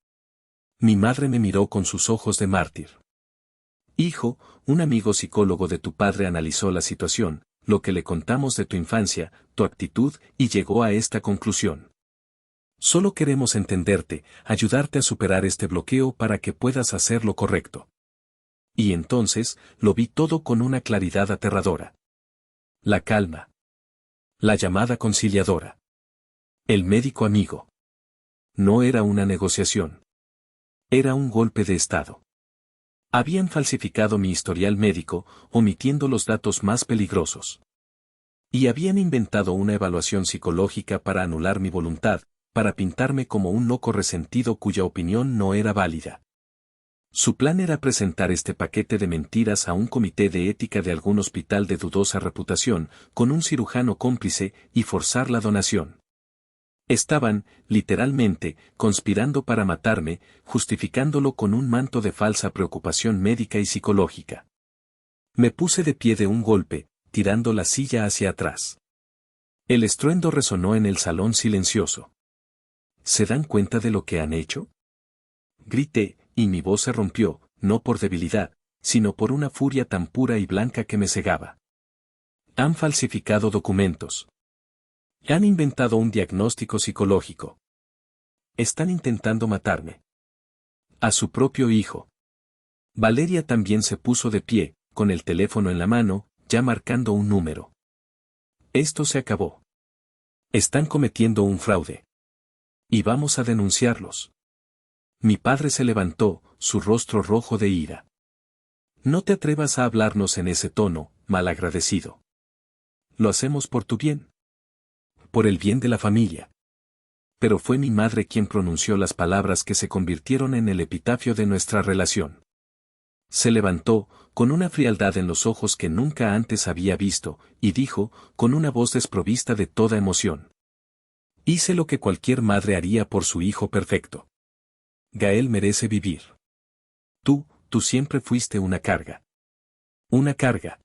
Mi madre me miró con sus ojos de mártir. Hijo, un amigo psicólogo de tu padre analizó la situación, lo que le contamos de tu infancia, tu actitud, y llegó a esta conclusión. Solo queremos entenderte, ayudarte a superar este bloqueo para que puedas hacer lo correcto. Y entonces, lo vi todo con una claridad aterradora. La calma. La llamada conciliadora. El médico amigo. No era una negociación. Era un golpe de estado. Habían falsificado mi historial médico, omitiendo los datos más peligrosos. Y habían inventado una evaluación psicológica para anular mi voluntad, para pintarme como un loco resentido cuya opinión no era válida. Su plan era presentar este paquete de mentiras a un comité de ética de algún hospital de dudosa reputación, con un cirujano cómplice, y forzar la donación. Estaban, literalmente, conspirando para matarme, justificándolo con un manto de falsa preocupación médica y psicológica. Me puse de pie de un golpe, tirando la silla hacia atrás. El estruendo resonó en el salón silencioso. ¿Se dan cuenta de lo que han hecho? Grité, y mi voz se rompió, no por debilidad, sino por una furia tan pura y blanca que me cegaba. Han falsificado documentos. Han inventado un diagnóstico psicológico. Están intentando matarme. A su propio hijo. Valeria también se puso de pie, con el teléfono en la mano, ya marcando un número. Esto se acabó. Están cometiendo un fraude. Y vamos a denunciarlos. Mi padre se levantó, su rostro rojo de ira. No te atrevas a hablarnos en ese tono, malagradecido. Lo hacemos por tu bien. Por el bien de la familia. Pero fue mi madre quien pronunció las palabras que se convirtieron en el epitafio de nuestra relación. Se levantó, con una frialdad en los ojos que nunca antes había visto, y dijo, con una voz desprovista de toda emoción. Hice lo que cualquier madre haría por su hijo perfecto. Gael merece vivir. Tú siempre fuiste una carga. Una carga.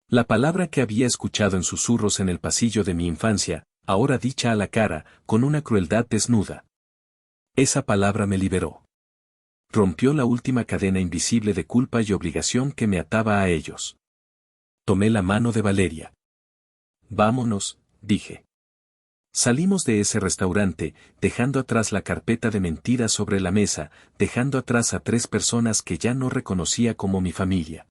La palabra que había escuchado en susurros en el pasillo de mi infancia, ahora dicha a la cara, con una crueldad desnuda. Esa palabra me liberó. Rompió la última cadena invisible de culpa y obligación que me ataba a ellos. Tomé la mano de Valeria. Vámonos, dije. Salimos de ese restaurante, dejando atrás la carpeta de mentiras sobre la mesa, dejando atrás a 3 personas que ya no reconocía como mi familia.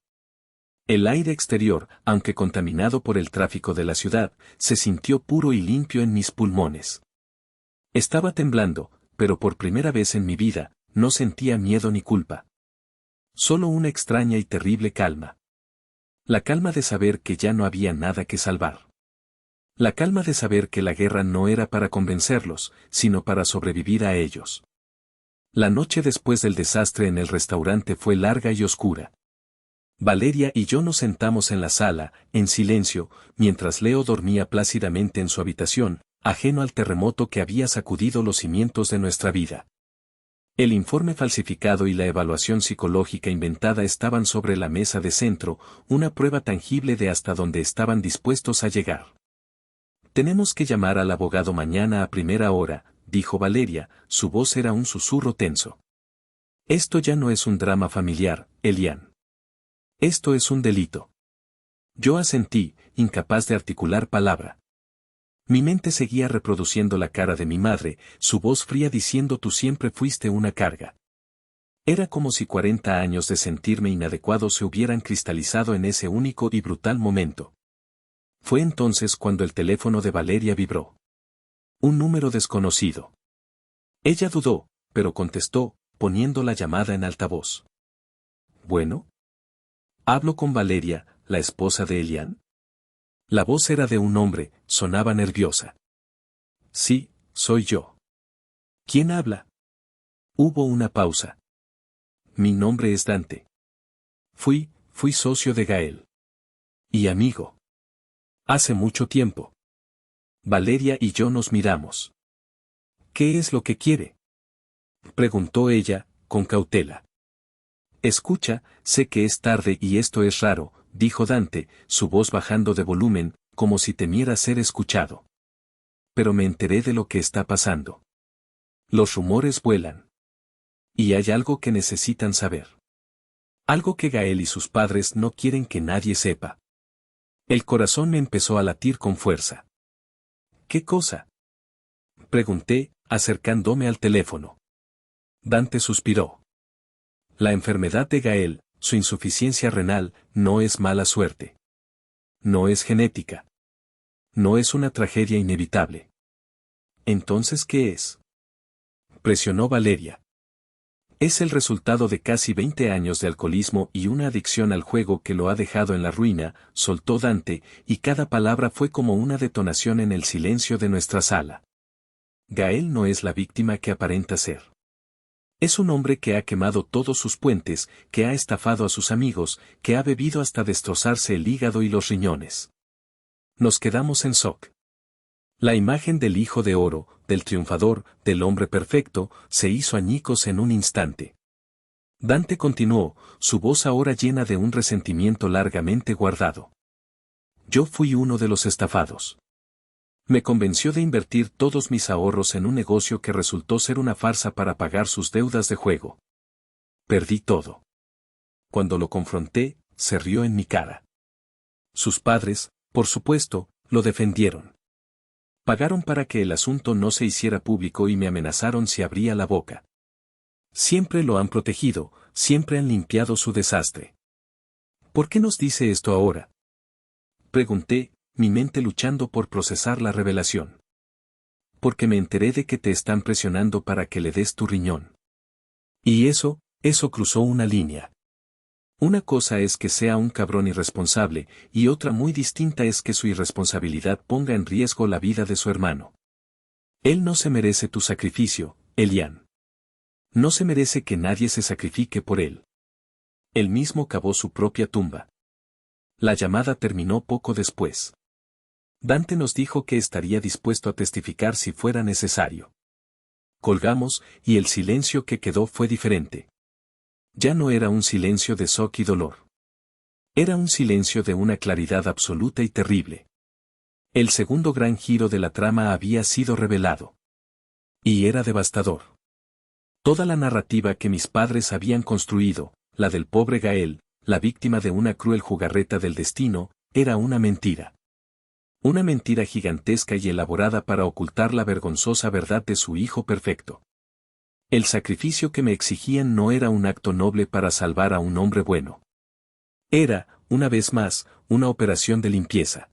El aire exterior, aunque contaminado por el tráfico de la ciudad, se sintió puro y limpio en mis pulmones. Estaba temblando, pero por primera vez en mi vida, no sentía miedo ni culpa. Solo una extraña y terrible calma. La calma de saber que ya no había nada que salvar. La calma de saber que la guerra no era para convencerlos, sino para sobrevivir a ellos. La noche después del desastre en el restaurante fue larga y oscura. Valeria y yo nos sentamos en la sala, en silencio, mientras Leo dormía plácidamente en su habitación, ajeno al terremoto que había sacudido los cimientos de nuestra vida. El informe falsificado y la evaluación psicológica inventada estaban sobre la mesa de centro, una prueba tangible de hasta dónde estaban dispuestos a llegar. Tenemos que llamar al abogado mañana a primera hora, dijo Valeria, su voz era un susurro tenso. Esto ya no es un drama familiar, Elian. Esto es un delito. Yo asentí, incapaz de articular palabra. Mi mente seguía reproduciendo la cara de mi madre, su voz fría diciendo tú siempre fuiste una carga. Era como si 40 años de sentirme inadecuado se hubieran cristalizado en ese único y brutal momento. Fue entonces cuando el teléfono de Valeria vibró. Un número desconocido. Ella dudó, pero contestó, poniendo la llamada en altavoz. ¿Bueno? ¿Hablo con Valeria, la esposa de Elian? La voz era de un hombre, sonaba nerviosa. Sí, soy yo. ¿Quién habla? Hubo una pausa. Mi nombre es Dante. Fui socio de Gael. Y amigo. Hace mucho tiempo. Valeria y yo nos miramos. ¿Qué es lo que quiere? Preguntó ella, con cautela. Escucha, sé que es tarde y esto es raro, dijo Dante, su voz bajando de volumen, como si temiera ser escuchado. Pero me enteré de lo que está pasando. Los rumores vuelan. Y hay algo que necesitan saber. Algo que Gael y sus padres no quieren que nadie sepa. El corazón me empezó a latir con fuerza. ¿Qué cosa? Pregunté, acercándome al teléfono. Dante suspiró. La enfermedad de Gael, su insuficiencia renal, no es mala suerte. No es genética. No es una tragedia inevitable. ¿Entonces qué es? Presionó Valeria. Es el resultado de casi 20 años de alcoholismo y una adicción al juego que lo ha dejado en la ruina, soltó Dante, y cada palabra fue como una detonación en el silencio de nuestra sala. Gael no es la víctima que aparenta ser. Es un hombre que ha quemado todos sus puentes, que ha estafado a sus amigos, que ha bebido hasta destrozarse el hígado y los riñones. Nos quedamos en shock. La imagen del hijo de oro, del triunfador, del hombre perfecto, se hizo añicos en un instante. Dante continuó, su voz ahora llena de un resentimiento largamente guardado. Yo fui uno de los estafados. Me convenció de invertir todos mis ahorros en un negocio que resultó ser una farsa para pagar sus deudas de juego. Perdí todo. Cuando lo confronté, se rió en mi cara. Sus padres, por supuesto, lo defendieron. Pagaron para que el asunto no se hiciera público y me amenazaron si abría la boca. Siempre lo han protegido, siempre han limpiado su desastre. ¿Por qué nos dice esto ahora? Pregunté, mi mente luchando por procesar la revelación. Porque me enteré de que te están presionando para que le des tu riñón. Y eso cruzó una línea. Una cosa es que sea un cabrón irresponsable, y otra muy distinta es que su irresponsabilidad ponga en riesgo la vida de su hermano. Él no se merece tu sacrificio, Elian. No se merece que nadie se sacrifique por él. Él mismo cavó su propia tumba. La llamada terminó poco después. Dante nos dijo que estaría dispuesto a testificar si fuera necesario. Colgamos, y el silencio que quedó fue diferente. Ya no era un silencio de shock y dolor. Era un silencio de una claridad absoluta y terrible. El segundo gran giro de la trama había sido revelado. Y era devastador. Toda la narrativa que mis padres habían construido, la del pobre Gael, la víctima de una cruel jugarreta del destino, era una mentira. Una mentira gigantesca y elaborada para ocultar la vergonzosa verdad de su hijo perfecto. El sacrificio que me exigían no era un acto noble para salvar a un hombre bueno. Era, una vez más, una operación de limpieza.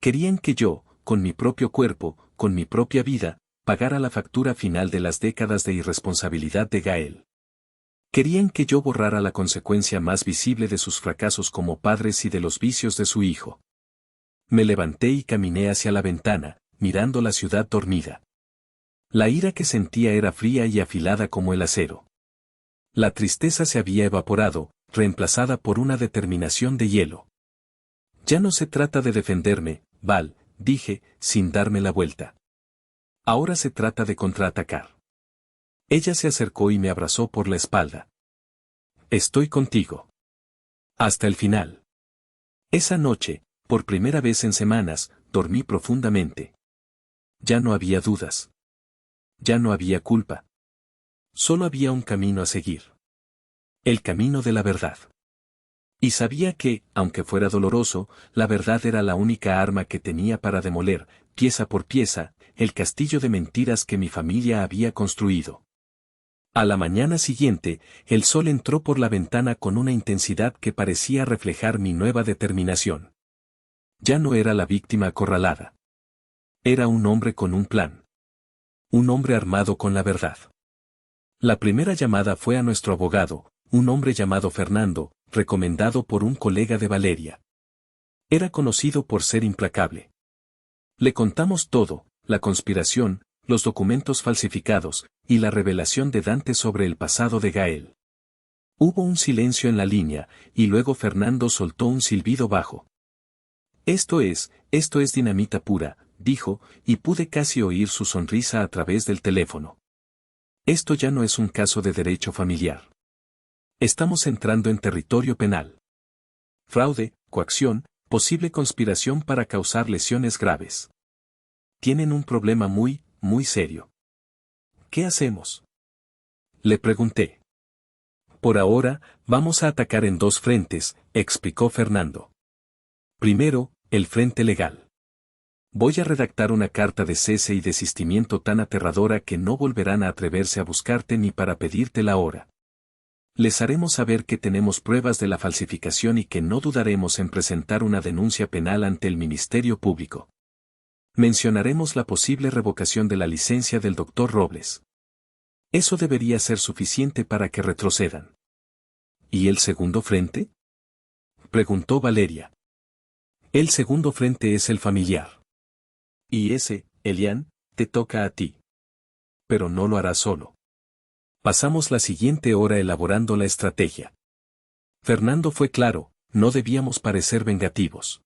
Querían que yo, con mi propio cuerpo, con mi propia vida, pagara la factura final de las décadas de irresponsabilidad de Gael. Querían que yo borrara la consecuencia más visible de sus fracasos como padres y de los vicios de su hijo. Me levanté y caminé hacia la ventana, mirando la ciudad dormida. La ira que sentía era fría y afilada como el acero. La tristeza se había evaporado, reemplazada por una determinación de hielo. Ya no se trata de defenderme, Val, dije, sin darme la vuelta. Ahora se trata de contraatacar. Ella se acercó y me abrazó por la espalda. Estoy contigo. Hasta el final. Esa noche, por primera vez en semanas, dormí profundamente. Ya no había dudas. Ya no había culpa. Solo había un camino a seguir. El camino de la verdad. Y sabía que, aunque fuera doloroso, la verdad era la única arma que tenía para demoler, pieza por pieza, el castillo de mentiras que mi familia había construido. A la mañana siguiente, el sol entró por la ventana con una intensidad que parecía reflejar mi nueva determinación. Ya no era la víctima acorralada. Era un hombre con un plan. Un hombre armado con la verdad. La primera llamada fue a nuestro abogado, un hombre llamado Fernando, recomendado por un colega de Valeria. Era conocido por ser implacable. Le contamos todo, la conspiración, los documentos falsificados, y la revelación de Dante sobre el pasado de Gael. Hubo un silencio en la línea, y luego Fernando soltó un silbido bajo. Esto es dinamita pura, dijo, y pude casi oír su sonrisa a través del teléfono. Esto ya no es un caso de derecho familiar. Estamos entrando en territorio penal. Fraude, coacción, posible conspiración para causar lesiones graves. Tienen un problema muy, muy serio. ¿Qué hacemos? Le pregunté. Por ahora, vamos a atacar en dos frentes, explicó Fernando. Primero, el frente legal. Voy a redactar una carta de cese y desistimiento tan aterradora que no volverán a atreverse a buscarte ni para pedirte la hora. Les haremos saber que tenemos pruebas de la falsificación y que no dudaremos en presentar una denuncia penal ante el Ministerio Público. Mencionaremos la posible revocación de la licencia del Dr. Robles. Eso debería ser suficiente para que retrocedan. ¿Y el segundo frente? Preguntó Valeria. El segundo frente es el familiar. Y ese, Elian, te toca a ti. Pero no lo harás solo. Pasamos la siguiente hora elaborando la estrategia. Fernando fue claro, no debíamos parecer vengativos.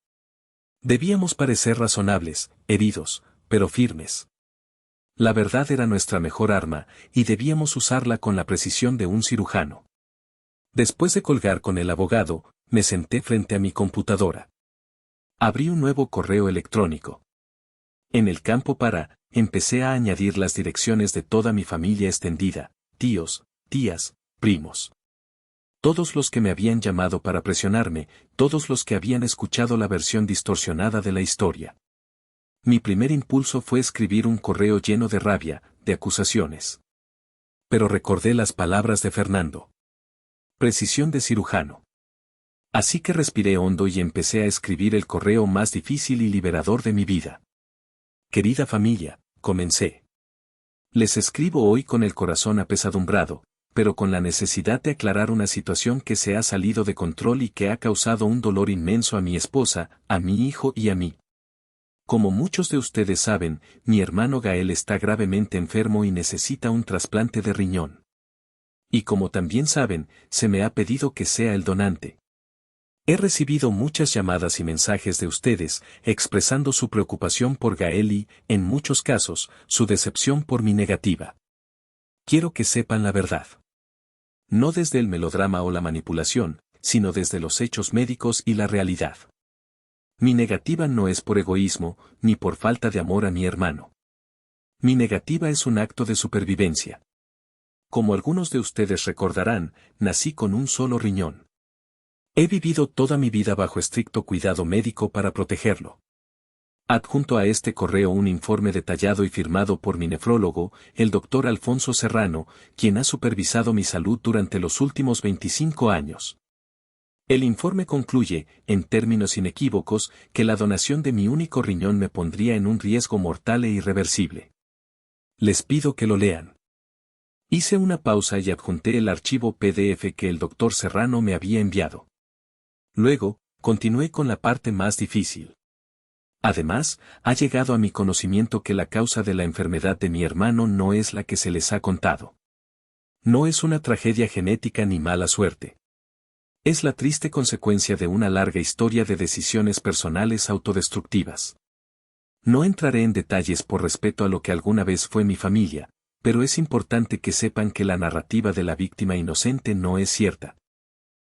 Debíamos parecer razonables, heridos, pero firmes. La verdad era nuestra mejor arma, y debíamos usarla con la precisión de un cirujano. Después de colgar con el abogado, me senté frente a mi computadora. Abrí un nuevo correo electrónico. En el campo para, empecé a añadir las direcciones de toda mi familia extendida, tíos, tías, primos. Todos los que me habían llamado para presionarme, todos los que habían escuchado la versión distorsionada de la historia. Mi primer impulso fue escribir un correo lleno de rabia, de acusaciones. Pero recordé las palabras de Fernando. Precisión de cirujano. Así que respiré hondo y empecé a escribir el correo más difícil y liberador de mi vida. Querida familia, comencé. Les escribo hoy con el corazón apesadumbrado, pero con la necesidad de aclarar una situación que se ha salido de control y que ha causado un dolor inmenso a mi esposa, a mi hijo y a mí. Como muchos de ustedes saben, mi hermano Gael está gravemente enfermo y necesita un trasplante de riñón. Y como también saben, se me ha pedido que sea el donante. He recibido muchas llamadas y mensajes de ustedes, expresando su preocupación por Gael y, en muchos casos, su decepción por mi negativa. Quiero que sepan la verdad. No desde el melodrama o la manipulación, sino desde los hechos médicos y la realidad. Mi negativa no es por egoísmo, ni por falta de amor a mi hermano. Mi negativa es un acto de supervivencia. Como algunos de ustedes recordarán, nací con un solo riñón. He vivido toda mi vida bajo estricto cuidado médico para protegerlo. Adjunto a este correo un informe detallado y firmado por mi nefrólogo, el doctor Alfonso Serrano, quien ha supervisado mi salud durante los últimos 25 años. El informe concluye, en términos inequívocos, que la donación de mi único riñón me pondría en un riesgo mortal e irreversible. Les pido que lo lean. Hice una pausa y adjunté el archivo PDF que el doctor Serrano me había enviado. Luego, continué con la parte más difícil. Además, ha llegado a mi conocimiento que la causa de la enfermedad de mi hermano no es la que se les ha contado. No es una tragedia genética ni mala suerte. Es la triste consecuencia de una larga historia de decisiones personales autodestructivas. No entraré en detalles por respeto a lo que alguna vez fue mi familia, pero es importante que sepan que la narrativa de la víctima inocente no es cierta.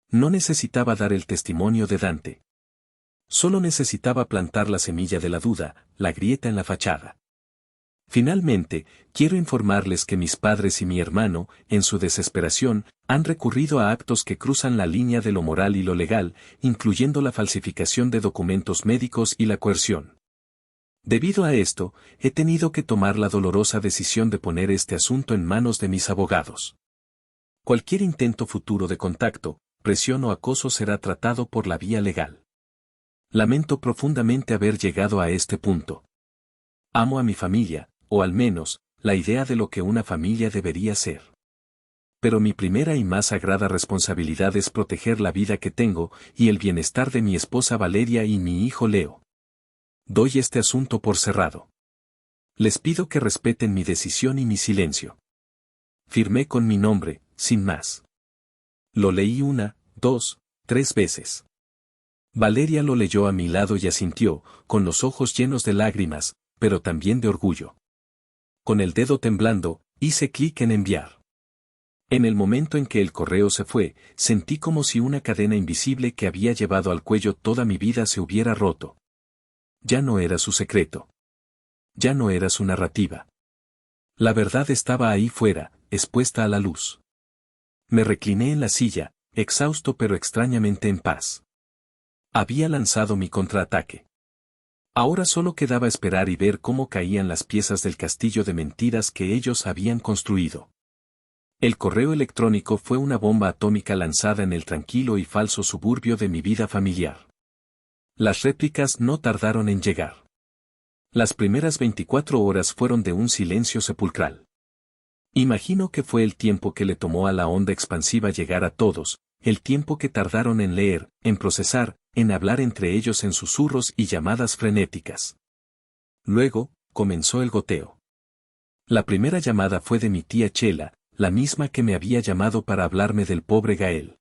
No necesitaba dar el testimonio de Dante. Solo necesitaba plantar la semilla de la duda, la grieta en la fachada. Finalmente, quiero informarles que mis padres y mi hermano, en su desesperación, han recurrido a actos que cruzan la línea de lo moral y lo legal, incluyendo la falsificación de documentos médicos y la coerción. Debido a esto, he tenido que tomar la dolorosa decisión de poner este asunto en manos de mis abogados. Cualquier intento futuro de contacto, presión o acoso será tratado por la vía legal. Lamento profundamente haber llegado a este punto. Amo a mi familia, o al menos, la idea de lo que una familia debería ser. Pero mi primera y más sagrada responsabilidad es proteger la vida que tengo y el bienestar de mi esposa Valeria y mi hijo Leo. Doy este asunto por cerrado. Les pido que respeten mi decisión y mi silencio. Firmé con mi nombre, sin más. Lo leí 1, 2, 3 veces. Valeria lo leyó a mi lado y asintió, con los ojos llenos de lágrimas, pero también de orgullo. Con el dedo temblando, hice clic en enviar. En el momento en que el correo se fue, sentí como si una cadena invisible que había llevado al cuello toda mi vida se hubiera roto. Ya no era su secreto. Ya no era su narrativa. La verdad estaba ahí fuera, expuesta a la luz. Me recliné en la silla, exhausto pero extrañamente en paz. Había lanzado mi contraataque. Ahora solo quedaba esperar y ver cómo caían las piezas del castillo de mentiras que ellos habían construido. El correo electrónico fue una bomba atómica lanzada en el tranquilo y falso suburbio de mi vida familiar. Las réplicas no tardaron en llegar. Las primeras 24 horas fueron de un silencio sepulcral. Imagino que fue el tiempo que le tomó a la onda expansiva llegar a todos, el tiempo que tardaron en leer, en procesar, en hablar entre ellos en susurros y llamadas frenéticas. Luego, comenzó el goteo. La primera llamada fue de mi tía Chela, la misma que me había llamado para hablarme del pobre Gael.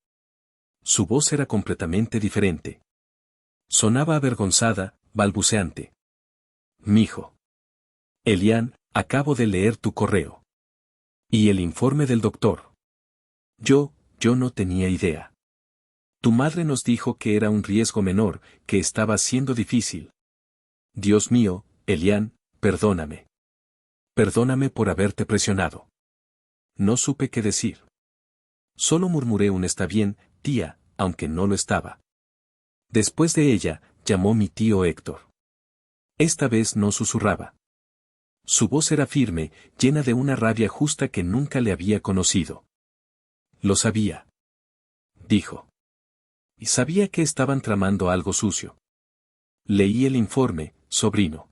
Su voz era completamente diferente. Sonaba avergonzada, balbuceante. Mijo. Elian, acabo de leer tu correo. ¿Y el informe del doctor? Yo no tenía idea. Tu madre nos dijo que era un riesgo menor, que estaba siendo difícil. Dios mío, Elian, perdóname. Perdóname por haberte presionado. No supe qué decir. Solo murmuré un está bien, tía, aunque no lo estaba. Después de ella, llamó mi tío Héctor. Esta vez no susurraba. Su voz era firme, llena de una rabia justa que nunca le había conocido. Lo sabía. Dijo. Y sabía que estaban tramando algo sucio. Leí el informe, sobrino.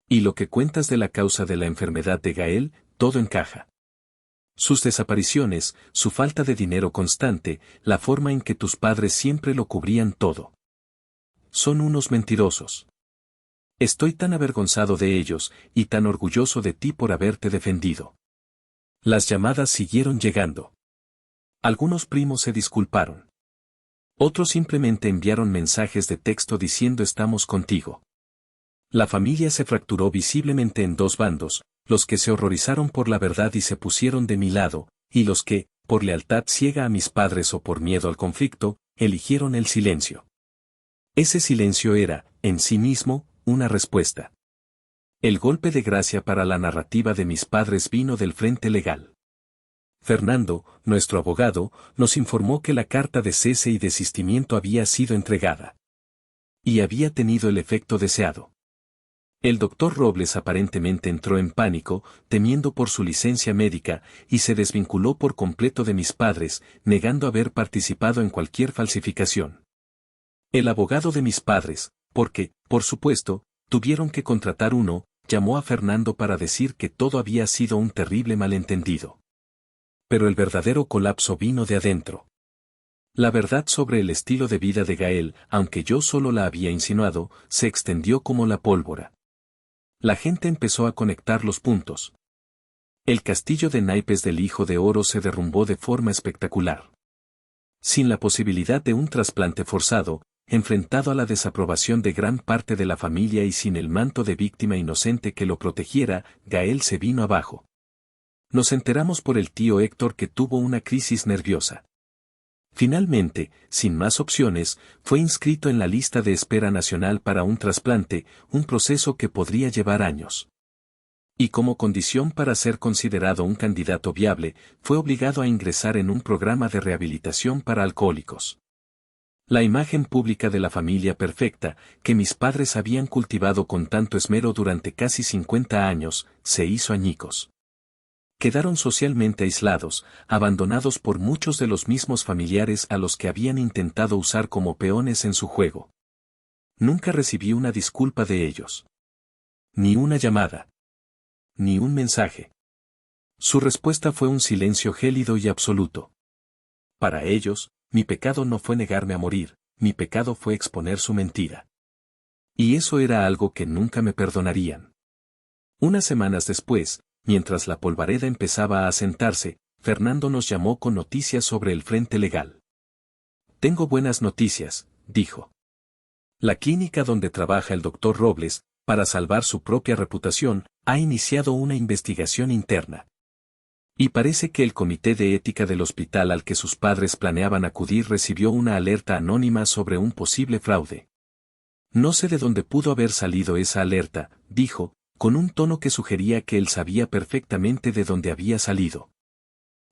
Y lo que cuentas de la causa de la enfermedad de Gael, todo encaja. Sus desapariciones, su falta de dinero constante, la forma en que tus padres siempre lo cubrían todo. Son unos mentirosos. Estoy tan avergonzado de ellos, y tan orgulloso de ti por haberte defendido. Las llamadas siguieron llegando. Algunos primos se disculparon. Otros simplemente enviaron mensajes de texto diciendo estamos contigo. La familia se fracturó visiblemente en dos bandos, los que se horrorizaron por la verdad y se pusieron de mi lado, y los que, por lealtad ciega a mis padres o por miedo al conflicto, eligieron el silencio. Ese silencio era, en sí mismo, una respuesta. El golpe de gracia para la narrativa de mis padres vino del frente legal. Fernando, nuestro abogado, nos informó que la carta de cese y desistimiento había sido entregada. Y había tenido el efecto deseado. El doctor Robles aparentemente entró en pánico, temiendo por su licencia médica, y se desvinculó por completo de mis padres, negando haber participado en cualquier falsificación. El abogado de mis padres, porque, por supuesto, tuvieron que contratar uno, llamó a Fernando para decir que todo había sido un terrible malentendido. Pero el verdadero colapso vino de adentro. La verdad sobre el estilo de vida de Gael, aunque yo solo la había insinuado, se extendió como la pólvora. La gente empezó a conectar los puntos. El castillo de naipes del Hijo de Oro se derrumbó de forma espectacular. Sin la posibilidad de un trasplante forzado, enfrentado a la desaprobación de gran parte de la familia y sin el manto de víctima inocente que lo protegiera, Gael se vino abajo. Nos enteramos por el tío Héctor que tuvo una crisis nerviosa. Finalmente, sin más opciones, fue inscrito en la lista de espera nacional para un trasplante, un proceso que podría llevar años. Y como condición para ser considerado un candidato viable, fue obligado a ingresar en un programa de rehabilitación para alcohólicos. La imagen pública de la familia perfecta, que mis padres habían cultivado con tanto esmero durante casi 50 años, se hizo añicos. Quedaron socialmente aislados, abandonados por muchos de los mismos familiares a los que habían intentado usar como peones en su juego. Nunca recibí una disculpa de ellos. Ni una llamada. Ni un mensaje. Su respuesta fue un silencio gélido y absoluto. Para ellos, mi pecado no fue negarme a morir, mi pecado fue exponer su mentira. Y eso era algo que nunca me perdonarían. Unas semanas después, mientras la polvareda empezaba a asentarse, Fernando nos llamó con noticias sobre el frente legal. Tengo buenas noticias, dijo. La clínica donde trabaja el doctor Robles, para salvar su propia reputación, ha iniciado una investigación interna. Y parece que el comité de ética del hospital al que sus padres planeaban acudir recibió una alerta anónima sobre un posible fraude. No sé de dónde pudo haber salido esa alerta, dijo, con un tono que sugería que él sabía perfectamente de dónde había salido.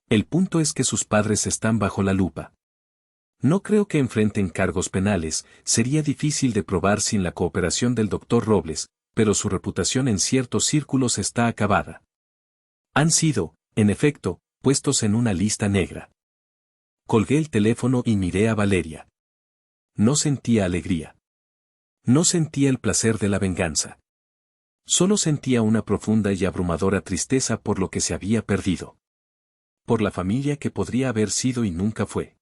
El punto es que sus padres están bajo la lupa. No creo que enfrenten cargos penales, sería difícil de probar sin la cooperación del doctor Robles, pero su reputación en ciertos círculos está acabada. Han sido, en efecto, puestos en una lista negra. Colgué el teléfono y miré a Valeria. No sentía alegría. No sentía el placer de la venganza. Solo sentía una profunda y abrumadora tristeza por lo que se había perdido. Por la familia que podría haber sido y nunca fue.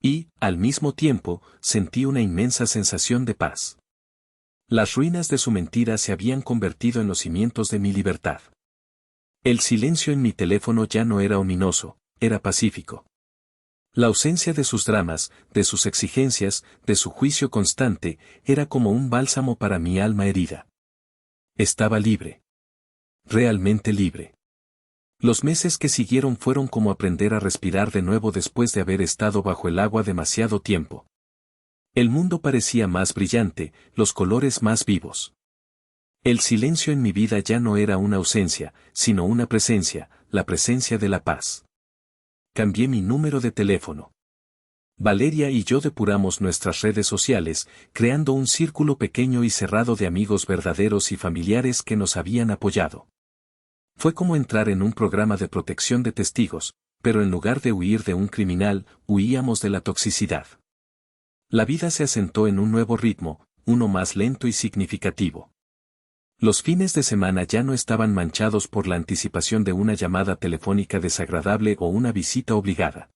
Y, al mismo tiempo, sentí una inmensa sensación de paz. Las ruinas de su mentira se habían convertido en los cimientos de mi libertad. El silencio en mi teléfono ya no era ominoso, era pacífico. La ausencia de sus dramas, de sus exigencias, de su juicio constante, era como un bálsamo para mi alma herida. Estaba libre. Realmente libre. Los meses que siguieron fueron como aprender a respirar de nuevo después de haber estado bajo el agua demasiado tiempo. El mundo parecía más brillante, los colores más vivos. El silencio en mi vida ya no era una ausencia, sino una presencia, la presencia de la paz. Cambié mi número de teléfono. Valeria y yo depuramos nuestras redes sociales, creando un círculo pequeño y cerrado de amigos verdaderos y familiares que nos habían apoyado. Fue como entrar en un programa de protección de testigos, pero en lugar de huir de un criminal, huíamos de la toxicidad. La vida se asentó en un nuevo ritmo, uno más lento y significativo. Los fines de semana ya no estaban manchados por la anticipación de una llamada telefónica desagradable o una visita obligada.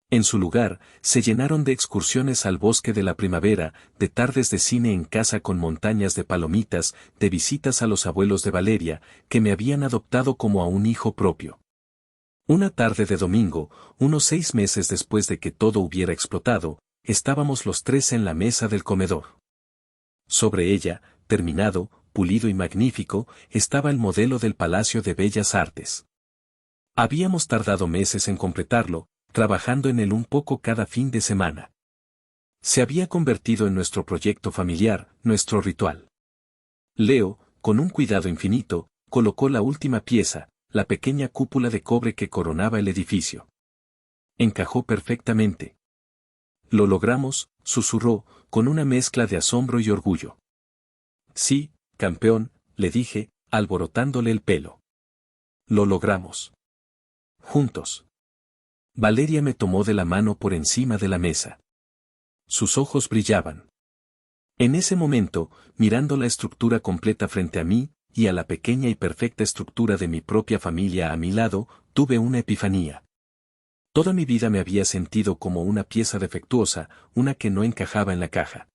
En su lugar, se llenaron de excursiones al bosque de la primavera, de tardes de cine en casa con montañas de palomitas, de visitas a los abuelos de Valeria, que me habían adoptado como a un hijo propio. Una tarde de domingo, unos 6 meses después de que todo hubiera explotado, estábamos los tres en la mesa del comedor. Sobre ella, terminado, pulido y magnífico, estaba el modelo del Palacio de Bellas Artes. Habíamos tardado meses en completarlo, trabajando en él un poco cada fin de semana. Se había convertido en nuestro proyecto familiar, nuestro ritual. Leo, con un cuidado infinito, colocó la última pieza, la pequeña cúpula de cobre que coronaba el edificio. Encajó perfectamente. Lo logramos, susurró, con una mezcla de asombro y orgullo. Sí, campeón, le dije, alborotándole el pelo. Lo logramos. Juntos. Valeria me tomó de la mano por encima de la mesa. Sus ojos brillaban. En ese momento, mirando la estructura completa frente a mí, y a la pequeña y perfecta estructura de mi propia familia a mi lado, tuve una epifanía. Toda mi vida me había sentido como una pieza defectuosa, una que no encajaba en la caja.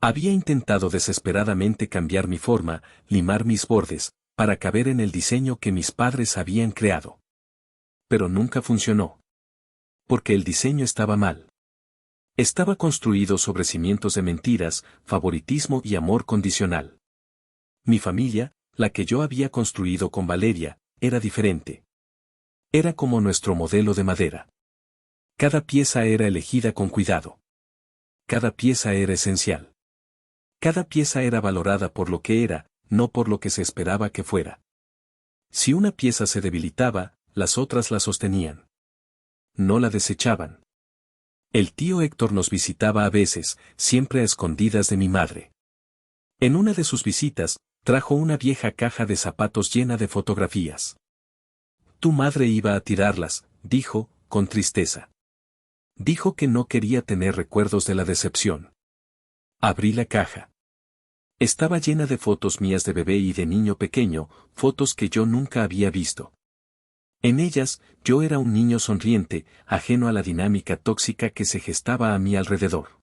Había intentado desesperadamente cambiar mi forma, limar mis bordes, para caber en el diseño que mis padres habían creado. Pero nunca funcionó. Porque el diseño estaba mal. Estaba construido sobre cimientos de mentiras, favoritismo y amor condicional. Mi familia, la que yo había construido con Valeria, era diferente. Era como nuestro modelo de madera. Cada pieza era elegida con cuidado. Cada pieza era esencial. Cada pieza era valorada por lo que era, no por lo que se esperaba que fuera. Si una pieza se debilitaba, las otras la sostenían. No la desechaban. El tío Héctor nos visitaba a veces, siempre a escondidas de mi madre. En una de sus visitas, trajo una vieja caja de zapatos llena de fotografías. Tu madre iba a tirarlas, dijo, con tristeza. Dijo que no quería tener recuerdos de la decepción. Abrí la caja. Estaba llena de fotos mías de bebé y de niño pequeño, fotos que yo nunca había visto. En ellas, yo era un niño sonriente, ajeno a la dinámica tóxica que se gestaba a mi alrededor.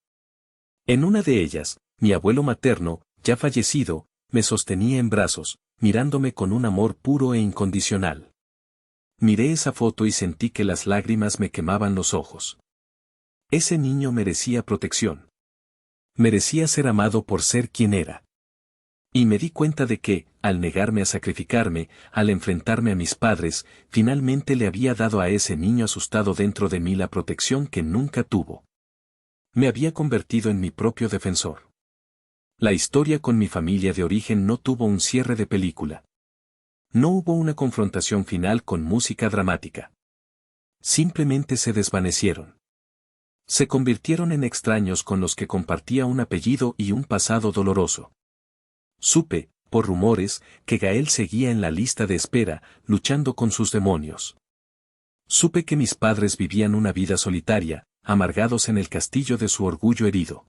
En una de ellas, mi abuelo materno, ya fallecido, me sostenía en brazos, mirándome con un amor puro e incondicional. Miré esa foto y sentí que las lágrimas me quemaban los ojos. Ese niño merecía protección. Merecía ser amado por ser quien era. Y me di cuenta de que, al negarme a sacrificarme, al enfrentarme a mis padres, finalmente le había dado a ese niño asustado dentro de mí la protección que nunca tuvo. Me había convertido en mi propio defensor. La historia con mi familia de origen no tuvo un cierre de película. No hubo una confrontación final con música dramática. Simplemente se desvanecieron. Se convirtieron en extraños con los que compartía un apellido y un pasado doloroso. Supe, por rumores, que Gael seguía en la lista de espera, luchando con sus demonios. Supe que mis padres vivían una vida solitaria, amargados en el castillo de su orgullo herido.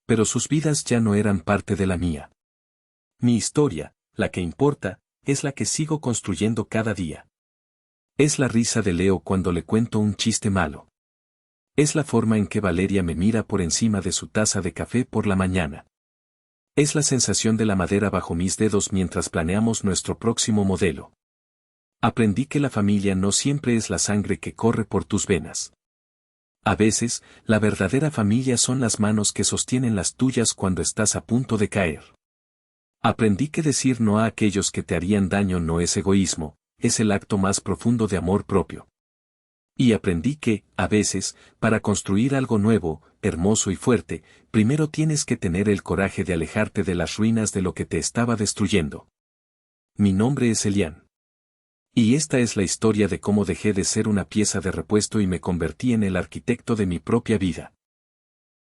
Pero sus vidas ya no eran parte de la mía. Mi historia, la que importa, es la que sigo construyendo cada día. Es la risa de Leo cuando le cuento un chiste malo. Es la forma en que Valeria me mira por encima de su taza de café por la mañana. Es la sensación de la madera bajo mis dedos mientras planeamos nuestro próximo modelo. Aprendí que la familia no siempre es la sangre que corre por tus venas. A veces, la verdadera familia son las manos que sostienen las tuyas cuando estás a punto de caer. Aprendí que decir no a aquellos que te harían daño no es egoísmo, es el acto más profundo de amor propio. Y aprendí que, a veces, para construir algo nuevo, hermoso y fuerte, primero tienes que tener el coraje de alejarte de las ruinas de lo que te estaba destruyendo. Mi nombre es Elian. Y esta es la historia de cómo dejé de ser una pieza de repuesto y me convertí en el arquitecto de mi propia vida.